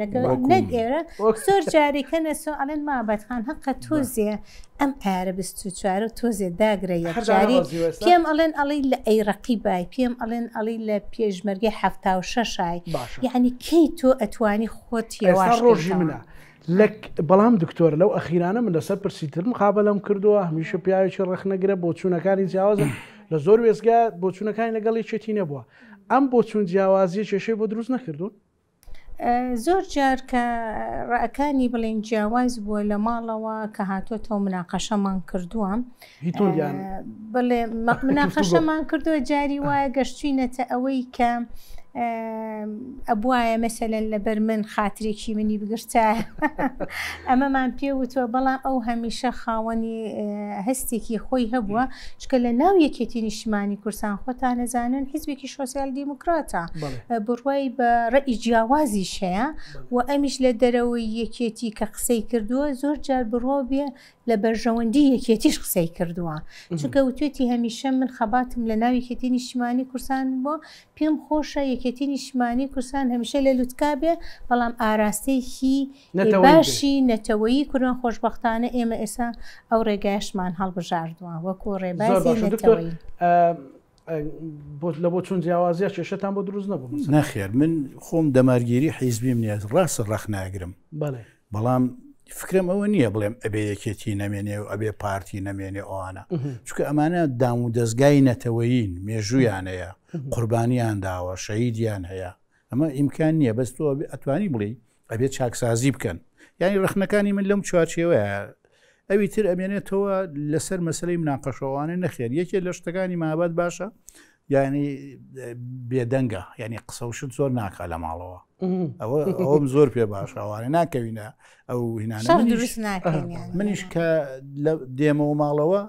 نەگەێرە زۆر جارێکەنە سۆ ئەڵێن مابەتخان هەقە تۆزیە ئەم ئارە 24 تۆزێ داگرە یەکجاری پێم ئەڵێن ئەڵی لە ئەیڕقی بای پێم ئەڵێن ئەڵی لە پێشمەرگی 76 یعنی کەی تۆ ئەتوانی خۆت هێواش ڕۆژی منە بەڵام دکتۆر لەو ئەخیرانە من لەسەر پرسیتر مقابلەم کردووە هەمیشە پیاوێکی ڕخنەگرە بۆ چوونەکانی جیاوازە لە زۆر وێزگا بۆ چوونەکانی لەگەڵی چێتی نەبووە. ئەم بۆ چوون جیاوازیە کێشەی بۆ دروست نەکردوون. زۆر جار کە ڕەکانی بڵێن جیاواز بووە لە ماڵەوە کە هاتوۆتەوە مناقەشەمان کردووە بڵێ مناقەشەمان کردووە جاری وایە گەشتوینەتە ئەوەی کە ئەبواە مەسەلەن لەبەر من خاترێکی منی بگرتە ئەمەمان پێوتوە بەڵام ئەو هەمیشە خاوەنی هەستێکی خۆی هەبووە چکە لە ناو یەکێتی نیشتیمانی کوردستان خۆتان نەزانن حیزبێکی سۆسیال دیموکراتە بڕوای بە ڕەئی جیاوازیش هەیە و ئەمیش لە دەرەوەی یەکێتی کە قسەی کردووە زۆر جار بڕۆ بێ لە بەرژەوەندی یەکێتیش قسەی کردووە چونکە وتێتی هەمیشە من خەباتم لە ناو یەکێتی نیشتیمانی کوردستان بۆ پێم خۆشە یەکێتی نیشتیمانی کوردستان هەمیشە لە لوتکا بێ بەڵام ئاراستەیەکی باشی نەتەوەیی کوردان خۆشبەختانە ئێمە ئێستا ئەو ڕێگایشمان هەڵبژاردووە وەکو ڕێبازی نەتەوەیی. لە بۆ چون جیاوازیە کێشەتان بۆ دروست نەبوو؟ نەخێر من خۆم دەمارگیری حیزبیم نیە ڕاست ڕەخ ناگرم بەڵام فکرم ئەوە نییە بڵێم ئەبێ یەکێتی نەمێنێ و ئەبێ پارتی نەمێنێ ئەوانە چونکە ئەمانە دام و دەستگای نەتەوەیین مێژوویان هەیە قوربانیان داوە شەهیدیان هەیە ئەمە ئیمکان نییە بەس تۆ ئەتوانی بڵێ ئەبێت چاکسازی بکەن یانی ڕخنەکانی من لەم چوارچێوەیە ئەوی تر ئەمێنێتەوە لەسەر مەسلەی مناقەشەوانە نەخێر یەکێ لە شتەکانی مابەت باشە ینی بێدەنگە ینی قسەوشت زۆر ناکە لە ماڵەوە ئەوم زۆر پێ باش ئەوانە ناکەوینە ئەو منیش کە دێمەوە ماڵەوە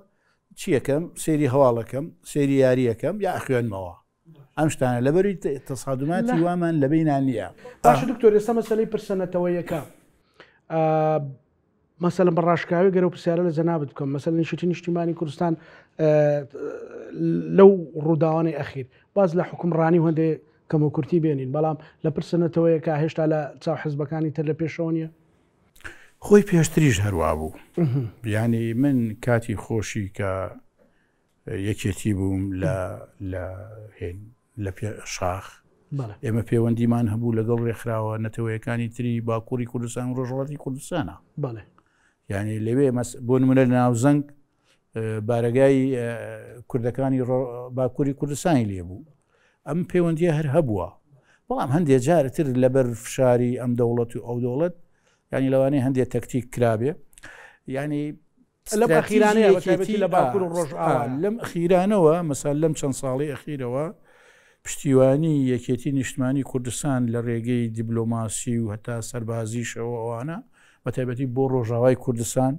چیەکەم سێری هەواڵەکەم سێری یاریەکەم یا خوێنمەوە ئەم شتانە لەبەری تەسادوماتی وامان لە بینان نییە. باش دکتۆر ئێستا مەسەلەی پرسەنەتەوەیەکە مەسەلەن بە ڕاشکاوی گەرە و پرسیارە لە جەنابەت بکەم مەسەلەن نیشتی نیشتیمانی کوردستان لەو ڕووداوانەی ئەخیر باز لە حکومڕانی هەندێ کەمە کورتی بێنین بەڵام لە پرسەنەتەوەیەکە هێشتا لە چاو حیزبەکانی تر لە پێشەوە نیە خۆی پێشتریش هەروە بوو ینی من کاتی خۆشی کە یەکێتی بووم لە پێ شاخ ئێمە پەیوەندیمان هەبوو لەگەڵ ڕێکخراوە نەتەوەیەکانی تری باکووری کوردستان و ڕۆژهەڵاتی کوردستانە ینی لەوێ بۆ نمونە لە ناوزەنگ بارگای کوردەکانی باکووری کوردستانی لێبوو ئەم پەیوەندیە هەر هەبووە بەڵام هەندێک جارتر لەبەر فشاری ئەم دەوڵەت و ئەو دەوڵەت ینی لەوانەیە هەندێک تەکتیک کرابێ ینی لەم ئەخیرانەیە لە باکوور و ڕۆژ لەم ئەخیرانەوە مەسال لەم چەند ساڵی ئەخیرەوە پشتیوانی یەکێتی نیشتمانی کوردستان لە ڕێگەی دیبلۆماسی و هەتا سەربازیشەوە ئەوانە بە تایبەتی بۆ ڕۆژاوای کوردستان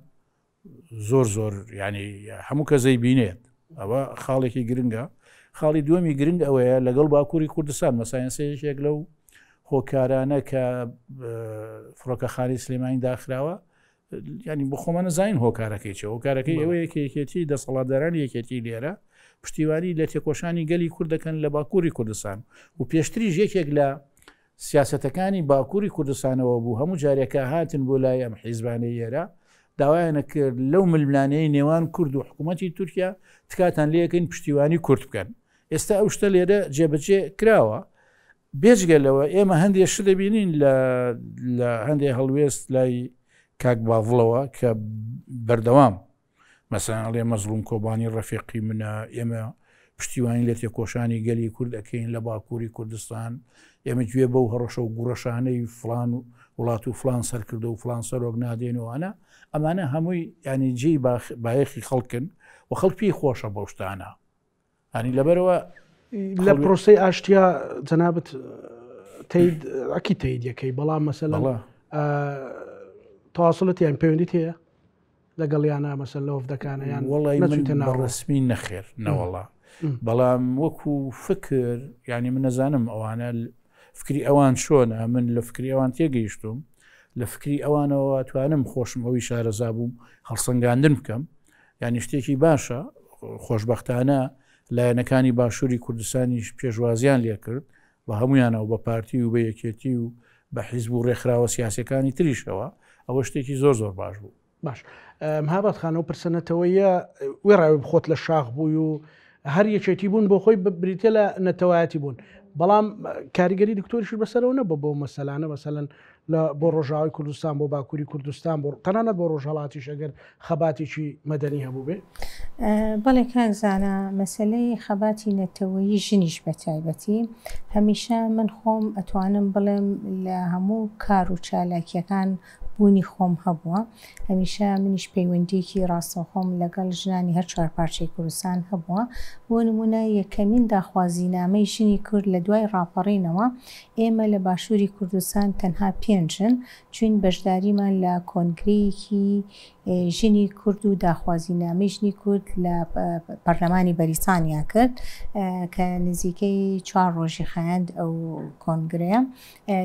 زۆر ینی هەموو کەسەی بینێت ئەوە خاڵێکی گرنگە. خاڵی دووەمی گرنگ ئەوەیە لەگەڵ باکووری کوردستان مەسایەنسەیەکێک لەو هۆکارانە کە فڕۆکەخانی سلێمانی داخراوە ینی بۆ خۆمە نەزانین هۆکارەکەی چێ هۆکارەکەی ئەوەیە کە یەکێتی دەسەڵاتدارانی یەکێتی لێرە پشتیوانی لە تێکۆشانی گەلی کوورد دەکەن لە باکووری کوردستان و پێشتریش یەکێک لە سیاسەتەکانی باکووری کوردستانەوە بوو هەموو جارێکە هاتن بۆ لای ئەم حیزبانەی ئێرە داوایانە کرد لەو ململانەی نێوان کورد و حکوومەتی تورکیا تکاتان لەکەین پشتیوانی کورد بکەن. ئێستا ئەو شتە لێرە جێبەجێ کراوە بێجگەلەوە ئێمە هەندێک شت دەبینین لە هەندێک هەڵوێست لای کاک باڤڵەوە کە بەردەوام مەسەڵەن ئەڵێ مەزلوم کۆبانی ڕەفیقی منە ئێمە پشتیوانی لە تێکۆشانی گەلی کورد دەکەین لە باکووری کوردستان ئێمە گوێ بەو هەڕەشە و گوڕەشانەی فلان و وڵات و فلان سەرکردە و فلان سەرۆک نادێنەوەوانە ئەمانە هەمووی ینی جێی بایەخی خەڵکن و خەڵک پێی خۆشە بەو شتانە ینی لەبەرەوە لە پرۆسەی ئاشتیا جەنابەت ئەکی تەیدیەکەی بەڵام مەسەلەن تەواصلت یان پەیوەندیت هەیە لەگەڵیانە مەسەل لە وەفدەکانە یان وەڵی من ڕسمی نەخێر نەوەڵا بەڵام وەکو فکر ینی من نەزانم ئەوانە فکری ئەوان چۆنە من لە فکری ئەوان تێگەیشتم لە فکری ئەوانەوە توانم خۆشم ئەوی شارەزا بووم هەڵسەنگاندن بکەم ینی شتێکی باشە خۆشبەختانە لایەنەکانی باشووری کوردستانیش پێشوازیان لێ کرد بە هەمویانەوە بە پارتی و بە یەکێتی و بە حیزب و ڕێکخراوە سیاسەکانی تریشەوە ئەوە شتێکی زۆر باش بوو. باش مهابەت خانەوە پرسەنەتەوەیە وێ ڕاوی بخۆت لە شاخ بووی و هەر یەکێتی بوون بۆ خۆی بریتە لە نەتەوایەتی بوون بەڵام کاریگەری دکتۆریش بەسەرەوە نەبە بۆ مەسەلانە مەسەلەن بۆ ڕۆژاوی کوردستان بۆ باکووری کوردستان بۆ تەنانەت بۆ ڕۆژهەڵاتیش ئەگەر خەباتێکی مەدەنی هەبوو بێ بەڵێ کاکزانە مەسلەی خەباتی نەتەوەیی ژنیش بە تایبەتی هەمیشە من خۆم ئەتوانم بڵێم لە هەموو کار و چالاکیەکان بوونی خۆم هەبووە هەمیشە منیش پەیوەندیەکی ڕاستەوخۆم لەگەڵ ژنانی هەر چوارپارچەی کوردستان هەبووە بۆ نمونە یەکەمین داخوازینامەی ژنی کورد لە دوای ڕاپەڕینەوە ئێمە لە باشووری کوردستان تەنها پێنجن چون بەشداریمان لە کۆنگرەیەکی ژنی کورد و داخوازینامەی ژنی کورد لە پەرلەمانی بەریتانیا کرد کە نزیکەی 4 ڕۆژی خایاند ئەو کۆنگرەیە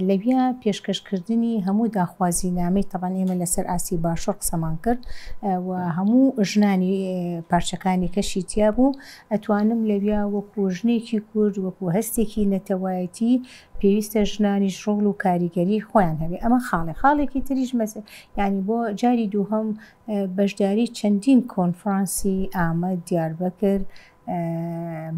لەویا پێشکەشکردنی هەموو داخوازینامەی تەبان ئێمە لەسەر ئاسی باشوور قسەمان کرد و هەموو ژنانی پارچەکانی کەشی تیا بوو ئەتوانم لەویا وەکو ژنێکی کورد وەکو هەستێکی نەتەوایەتی پێویستە ژنانی ژڕۆڵ و کاریگەری خۆیان هەبێ ئەمە خاڵێکی تریش مەسە ینی بۆ جاری دووهەم بەشداری چەندین کۆنفرانسی ئامەد دیاربەکر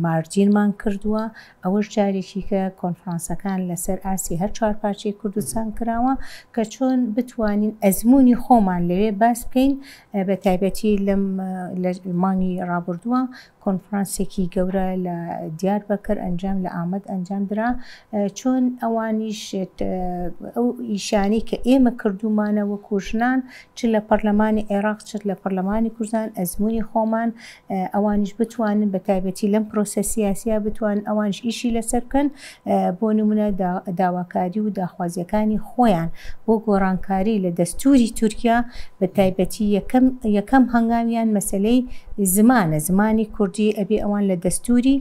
مارجینمان کردووە ئەوەش جارێکی کە کۆنفرانسەکان لەسەر ئاسی هەر چوارپارچەی کوردستان کراوە کە چۆن بتوانین ئەزمموی خۆمان لەوێ باس بکەین بە تایبەتی لە مانگی ڕابردووە کۆنفرانسێکی گەورە لە دیاربەکر ئەنجام لە ئامەد ئەنجام درا چۆن ئەوانیش ئەو ئیشانی کە ئێمە کردومانە وەکو ژنان چ لە پەرلەمانی عێراق چ لە پەرلەمانی کوردستان ئەزمموی خۆمان ئەوانیش بتوانن بە تایبەتی لەم پرۆسە سیاسیە بتوان ئەوانش ئیشی لەسەر بکەن بۆ نمونە داواکاری و داخوازیەکانی خۆیان بۆ گۆڕانکاری لە دەستوری تورکیا بە تایبەتی یەکەم هەنگاویان مەسلەی زمانی کوردی ئەبێ ئەوان لە دەستوری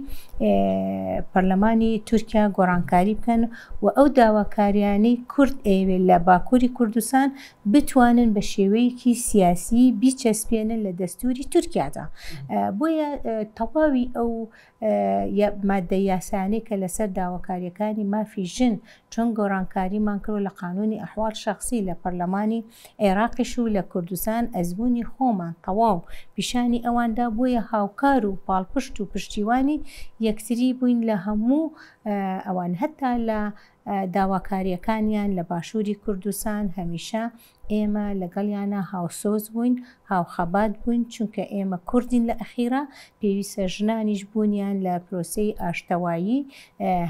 پەرلەمانی تورکیا گۆڕانکاری بکەن و ئەو داواکاریانەی کورد ئەوێ لە باکووری کوردستان بتوانن بە شێوەیەکی سیاسی بیچەسپێنن لە دەستوری تورکیادا بۆیە تەواوی ئەو مادە یاسانەی کە لەسەر داواکاریەکانی مافی ژن چۆن گۆڕانکاریمان کرد لە قانونی ئەحوال شخصی لە پەرلەمانی عێراقیش و لە کوردستان ئەزمموی خۆمان تەواو پیشانی ئەواندا بۆیە هاوکار و پاڵپشت و پشتیوانی یەکتری بووین لە هەموو ئەوان هەتا لە داواکاریەکانیان لە باشووری کوردستان هەمیشە ئێمە لەگەڵیانە هاوسۆز بووین هاوخەبات بووین چونکە ئێمە کوردین لە ئەخیرا پێویستە ژنانیش بوونیان لە پرۆسەی ئاشتەوایی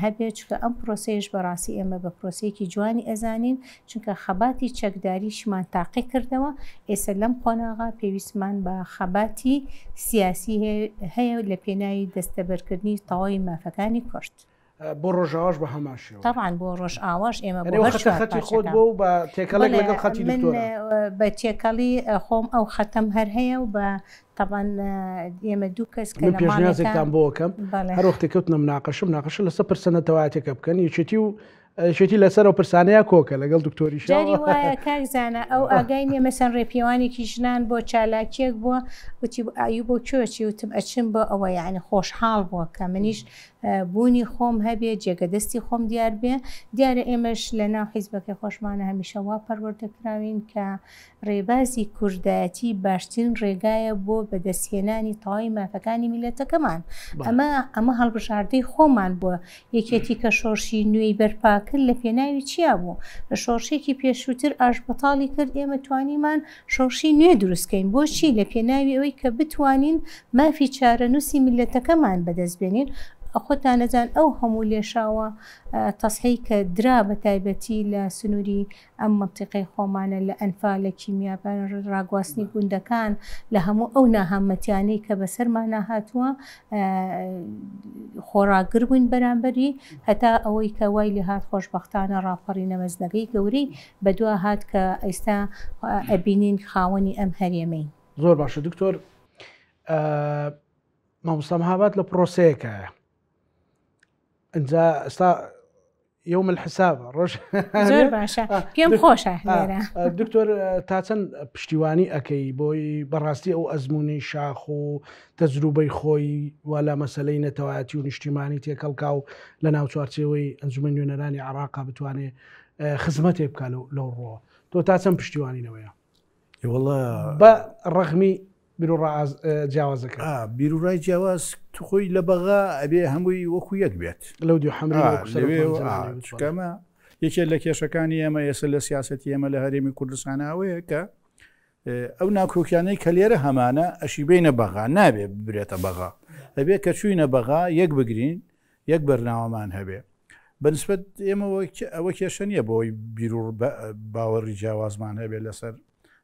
هەبێت چونکە ئەم پرۆسەیەش بەڕاستی ئێمە بە پرۆسەیەکی جوانی ئەزانین چونکە خەباتی چەکداریشمان تاقی کردەوە ئێستا لەم قۆناغا پێویستمان بە خەباتی سیاسی هەیە لە پێناوی دەستەبەرکردنی تەواوی مافەکانی کورد بۆ ڕۆژاواش بە هەماشەوە طبعاً بۆ ڕۆژ ئاواش ئێمە خەتی خۆت بۆ و بە تێکەڵێک لەگەڵ خەتی بە تێکەڵی خۆم ئەو خەتەم هەر هەیە و بە طبعاً ئێمە دوو کەس کە پێشنیازێکتان بۆکەم هەر وەختێککەوتنە مناقەشە لە 100% تەوااتێکە بکەن یەکێتی و شێتی لەسەر ئەو پرسانەیە کۆکە لەگەڵ دکتۆری جاری وایە کاکزانە ئەو ئاگای نیە مەسەن ڕێپیوانێکی ژنان بۆ چالاکیەک بووە وتی ئایوو بۆ کوێچی وتم ئەچم بۆ ئەوە یعنی خۆشحاڵ بووە کە منیش بوونی خۆم هەبێت جێگەدەستی خۆم دیار بێ دیارە ئێمەش لە ناو حیزبەکە خۆشمانە هەمیشە وا پەروەردەکراوین کە ڕێبازی کوردایەتی باشترین ڕێگایە بۆ بەدەستهێنانی تەواوی مافەکانی میلەتەکەمان ئەمە هەڵبژاردەی خۆمان بووە یەکێتی کە شۆرشی نوێی بەرپا کرد لە پێناوی چیا بوو لە شۆرشێکی پێشووتر ئاشبەتاڵی کرد ئێمە توانیمان شۆرشی نوێ دروستکەین بۆچی لە پێناوی ئەوەی کە بتوانین مافی چارەنووسی میلەتەکەمان بەدەست بێنین خۆتان نەزان ئەو هەموو لێشاوە تەسحی کە درا بە تایبەتی لە سنووری ئەم منتیقەی خۆمانە لە ئەنفال لە کیمیابان ڕاگواستنی گوندەکان لە هەموو ئەو ناهەمەتیانەی کە بەسەرمان ناهاتووە خۆراگر بووین بەرامبەری هەتا ئەوەی کە وای لێ هات خۆشبەختانە ڕاپەڕی نەمەزنەکەی گەورەی بەدووە هات کە ئێستا ئەبینین خاوەنی ئەم هەرێمەی زۆر باشە دکتۆر مامۆستا مەهاباد لە پرۆسەیەکە ئەجا ئستا يوم الحساب ڕۆژ زۆر باشە پێم خۆشە دکتۆر تا چەند پشتیوانی ئەەکەی بۆی بەڕاستی ئەو ئەزمموی شاخ و تەجروبەی خۆی وا لە مەسلەی نەتەواتی و نیشتیمانی تێکەڵکا و لە ناو چوارچێوەی ئەنجومەن نوێنەرانی عێراق بتوانێت خزمەتێ بکە لەو ڕۆ تۆ تا چەند پشتیوانینەوەیە بە ڕەخمی جیاوازەکە بیرروڕای جیاواز توخۆی لە بەغا ئەبێ هەمووی وەکو یەک بێت لەو دی حمرەکەمە یەکێک لە کێشەکانی ئێمە ئێستا لە سیاسەتی ئێمە لە هەرێمی کوردستانەوەیە کە ئەو ناکۆکیانەی کە لێرە هەمانە ئەشی بینە بەغا نابێت ببرێتە بەغا ئەبێ کە چوینە بەغا یەک بگرین یەک بەرناوەمان هەبێ بەنسبەت ئێمە ئەوە کێشە نییە بۆی بیرور باوەڕی جیاوازمان هەبێت لەسەر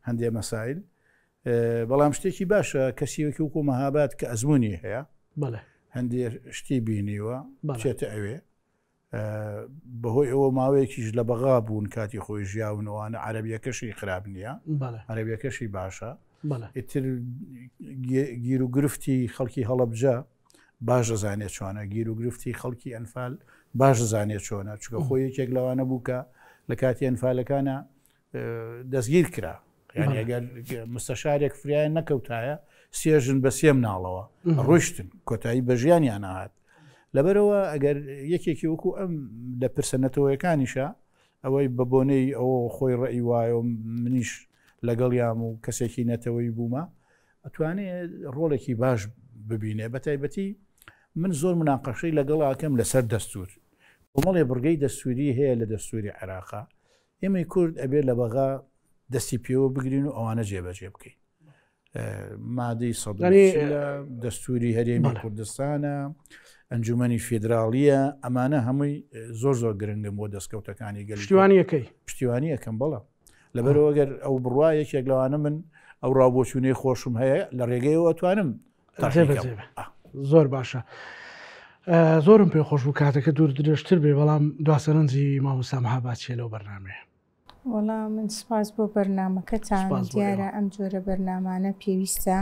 هەندێک مەسائل بەڵام شتێکی باشە کەسیوەکی وکو مەهاباد کە ئەزمموی هەیە هەندێک شتی بینیوە بچێتە ئەوێ بەهۆی ئەوە ماوەیەکیش لە بەغا بوون کاتی خۆی ژیاونەوەوانە عەرەبیەکەشی خراپ نییە عەرەبیەکەشی باشە ئیتر گیر و گرفتی خەڵکی هەڵەبجە باش دەزانێت چۆنە گیر و گرفتی خەڵکی ئەنفال باش دەزانێت چۆنە چکە خۆی یەکێک لەوانە بوو کە لە کاتی ئەنفالەکانە دەستگیر کرا یعنی ئەگەر مستەشارێک فریایە نەکەوتایە سێژن بە سێم ناڵەوە ڕۆشتن کۆتایی بە ژیانیان هات لەبەرەوە ئەگەر یەکێکی وەکو ئەم لە پرسەنەتەوەیەکانیشە ئەوەی بە بۆنەی ئەوە خۆی ڕێی وایە منیش لەگەڵ یام و کەسێکی نەتەوەی بوومە ئەتوانێت ڕۆڵێکی باش ببینێ بە تایبەتی من زۆر مناقەشەی لەگەڵاکەم لەسەر دەستور کۆمەڵێ بڕگەی دەستوری هەیە لە دەستوری عێراقا ئێمەی کورد ئەبێت لە بەغا دەستی پێوە بگرین و ئەوانە جێبەجێ بکەین مادەی ١ دەستوری هەرێمی کوردستانە ئەنجومەنی فیدراالیە ئەمانە هەمووی زۆر گرنگم بۆ دەستکەوتەکانی گەل پشتیوانیەکەی پشتیوانی ئەەکەم بەڵە لەبەرەوە گەر ئەو بڕوا یەکێک لەوانە من ئەو ڕاوبۆچوونەی خۆشم هەیە لە ڕێگەیەوە توانم زۆر باشە زۆرم پێ خۆش بوو کاتەکە دوور درێژتر بێ بەڵام دواسەرنجی مامۆستا مەهاباد لەو بەرنامەیە وەڵام من سپاس بۆ بەرنمەکەتان دیارە ئەم جۆرە بەرنامانە پێویستە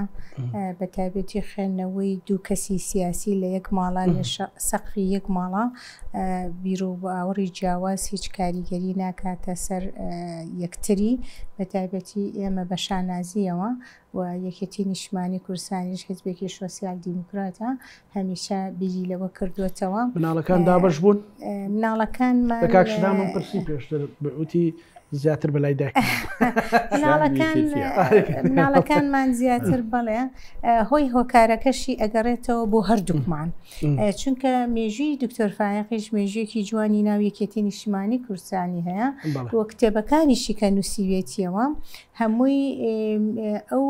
بە تایبەتی خوێندنەوەی دوو کەسی سیاسی لە یەک ماڵا لە سەقفی یەک ماڵا بیرۆ بە ئاوەڕی جیاواز هیچ کاریگەری ناکاتە سەر یەکتری بە تایبەتی ئێمە بە شانازیەوە و یەکێتی نیشتمانی کوردستانیش حیزبێکی سۆسیال دیموکراتە هەمیشە بیری لەوە کردوێتەوە مناڵەکان دابەش بوون مناڵەکانمان بە کاکشدا من پرسی پێشتر وتی زیاتر بەلای داک مناڵەکانمان زیاتر بڵێ هۆی هۆکارەکەشی ئەگەڕێتەوە بۆ هەردووکمان چونکە مێژووی دکتۆر فایقیش مێژوویەکی جوانی ناو یەکێتی نیشتمانی کوردستانی هەیە بۆ کتێبەکانیشی کە نووسیوێتیەوە هەمووی ئەو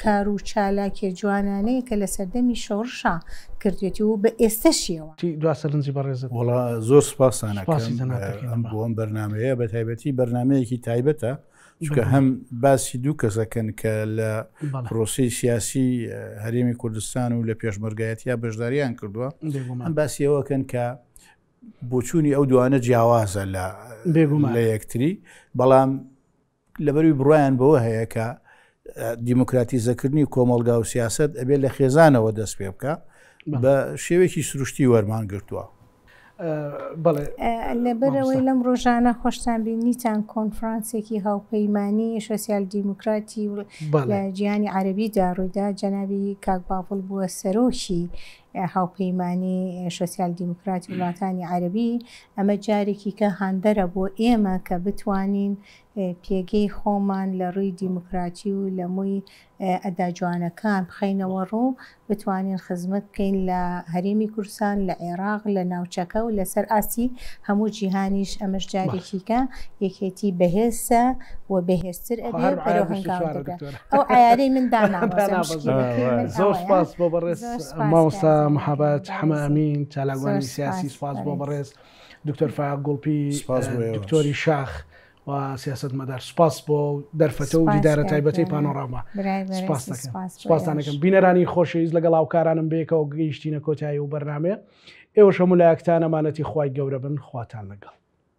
کار و چالاکێ جوانانەیە کە لە سەردەمی شۆڕشا کردوێتی و بە ئێستەشیەوە دواسەرنجی بەڕێزت وڵا زۆر سپاسانەکەم بۆ ئەم بەرنمەیە بە تایبەتی بەرنمەیەکی تایبەتە چونکە هەم باسی دوو کەسەکەن کە لە پرۆسی سیاسی هەرێمی کوردستان و لە پێشمەرگایەتیا بەشداریان کردووە ئەم باسیەوەکەن کە بۆچوونی ئەو دوانە جیاوازە لە یەکتری بەڵام لەبەروی بڕایان بەوە هەیە کە دیموکراتیزەکردنی کۆمەڵگا و سیاست ئەبێت لە خێزانەوە دەست پێ بکە بە شێوێکی سروشتی وەرمان گرتووە لەبەرەوەی لەم ڕۆژانە خۆشتان بینیتان کۆنفرانسێکی هاوپەیمانی سۆسیال دیموکراتی لە جیهانی عەرەبی داڕوویدا جەنابی کاک باڵ بووە سەرۆکی هاوپەیمانی سۆسیال دیموکراتی وڵاتانی عەرەبی ئەمە جارێکی کە هاندەرە بۆ ئێمە کە بتوانین پێگەی خۆمان لە ڕووی دیموکراتی و لە مووی ئەداجوانەکان بخەینەوە ڕوو بتوانین خزمەت بکەین لە هەرێمی کوردستان لە عێراق لە ناوچەکە و لەسەر ئاسی هەموو جیهانیش ئەمەش جارێکیکە یەکێتی بەهێزە و بەهێزتر ئەبێت بەرەو هەنگاو ئەو عیارەی من زۆر سپاس بۆ بەڕێز مامۆستا مەهاباد حەمە ئەمین چالاکوانی سیاسی سپاس بۆ بەڕێز دکتۆر فایق گوڵپی دکتۆری شاخ و سیاست مەدار سپاس بۆ دەرفەتە و دیدارە تایبەتی پانۆراما سپاسانەکەم بینەرانی خۆشەویست لەگەڵ هاوکارانم بێکەوە گەیشتینە کۆتایی و بەرنامەیە ئێوەش هەموو لایەکتان ئەمانەتی خوای گەورە بن خواتان لەگەڵ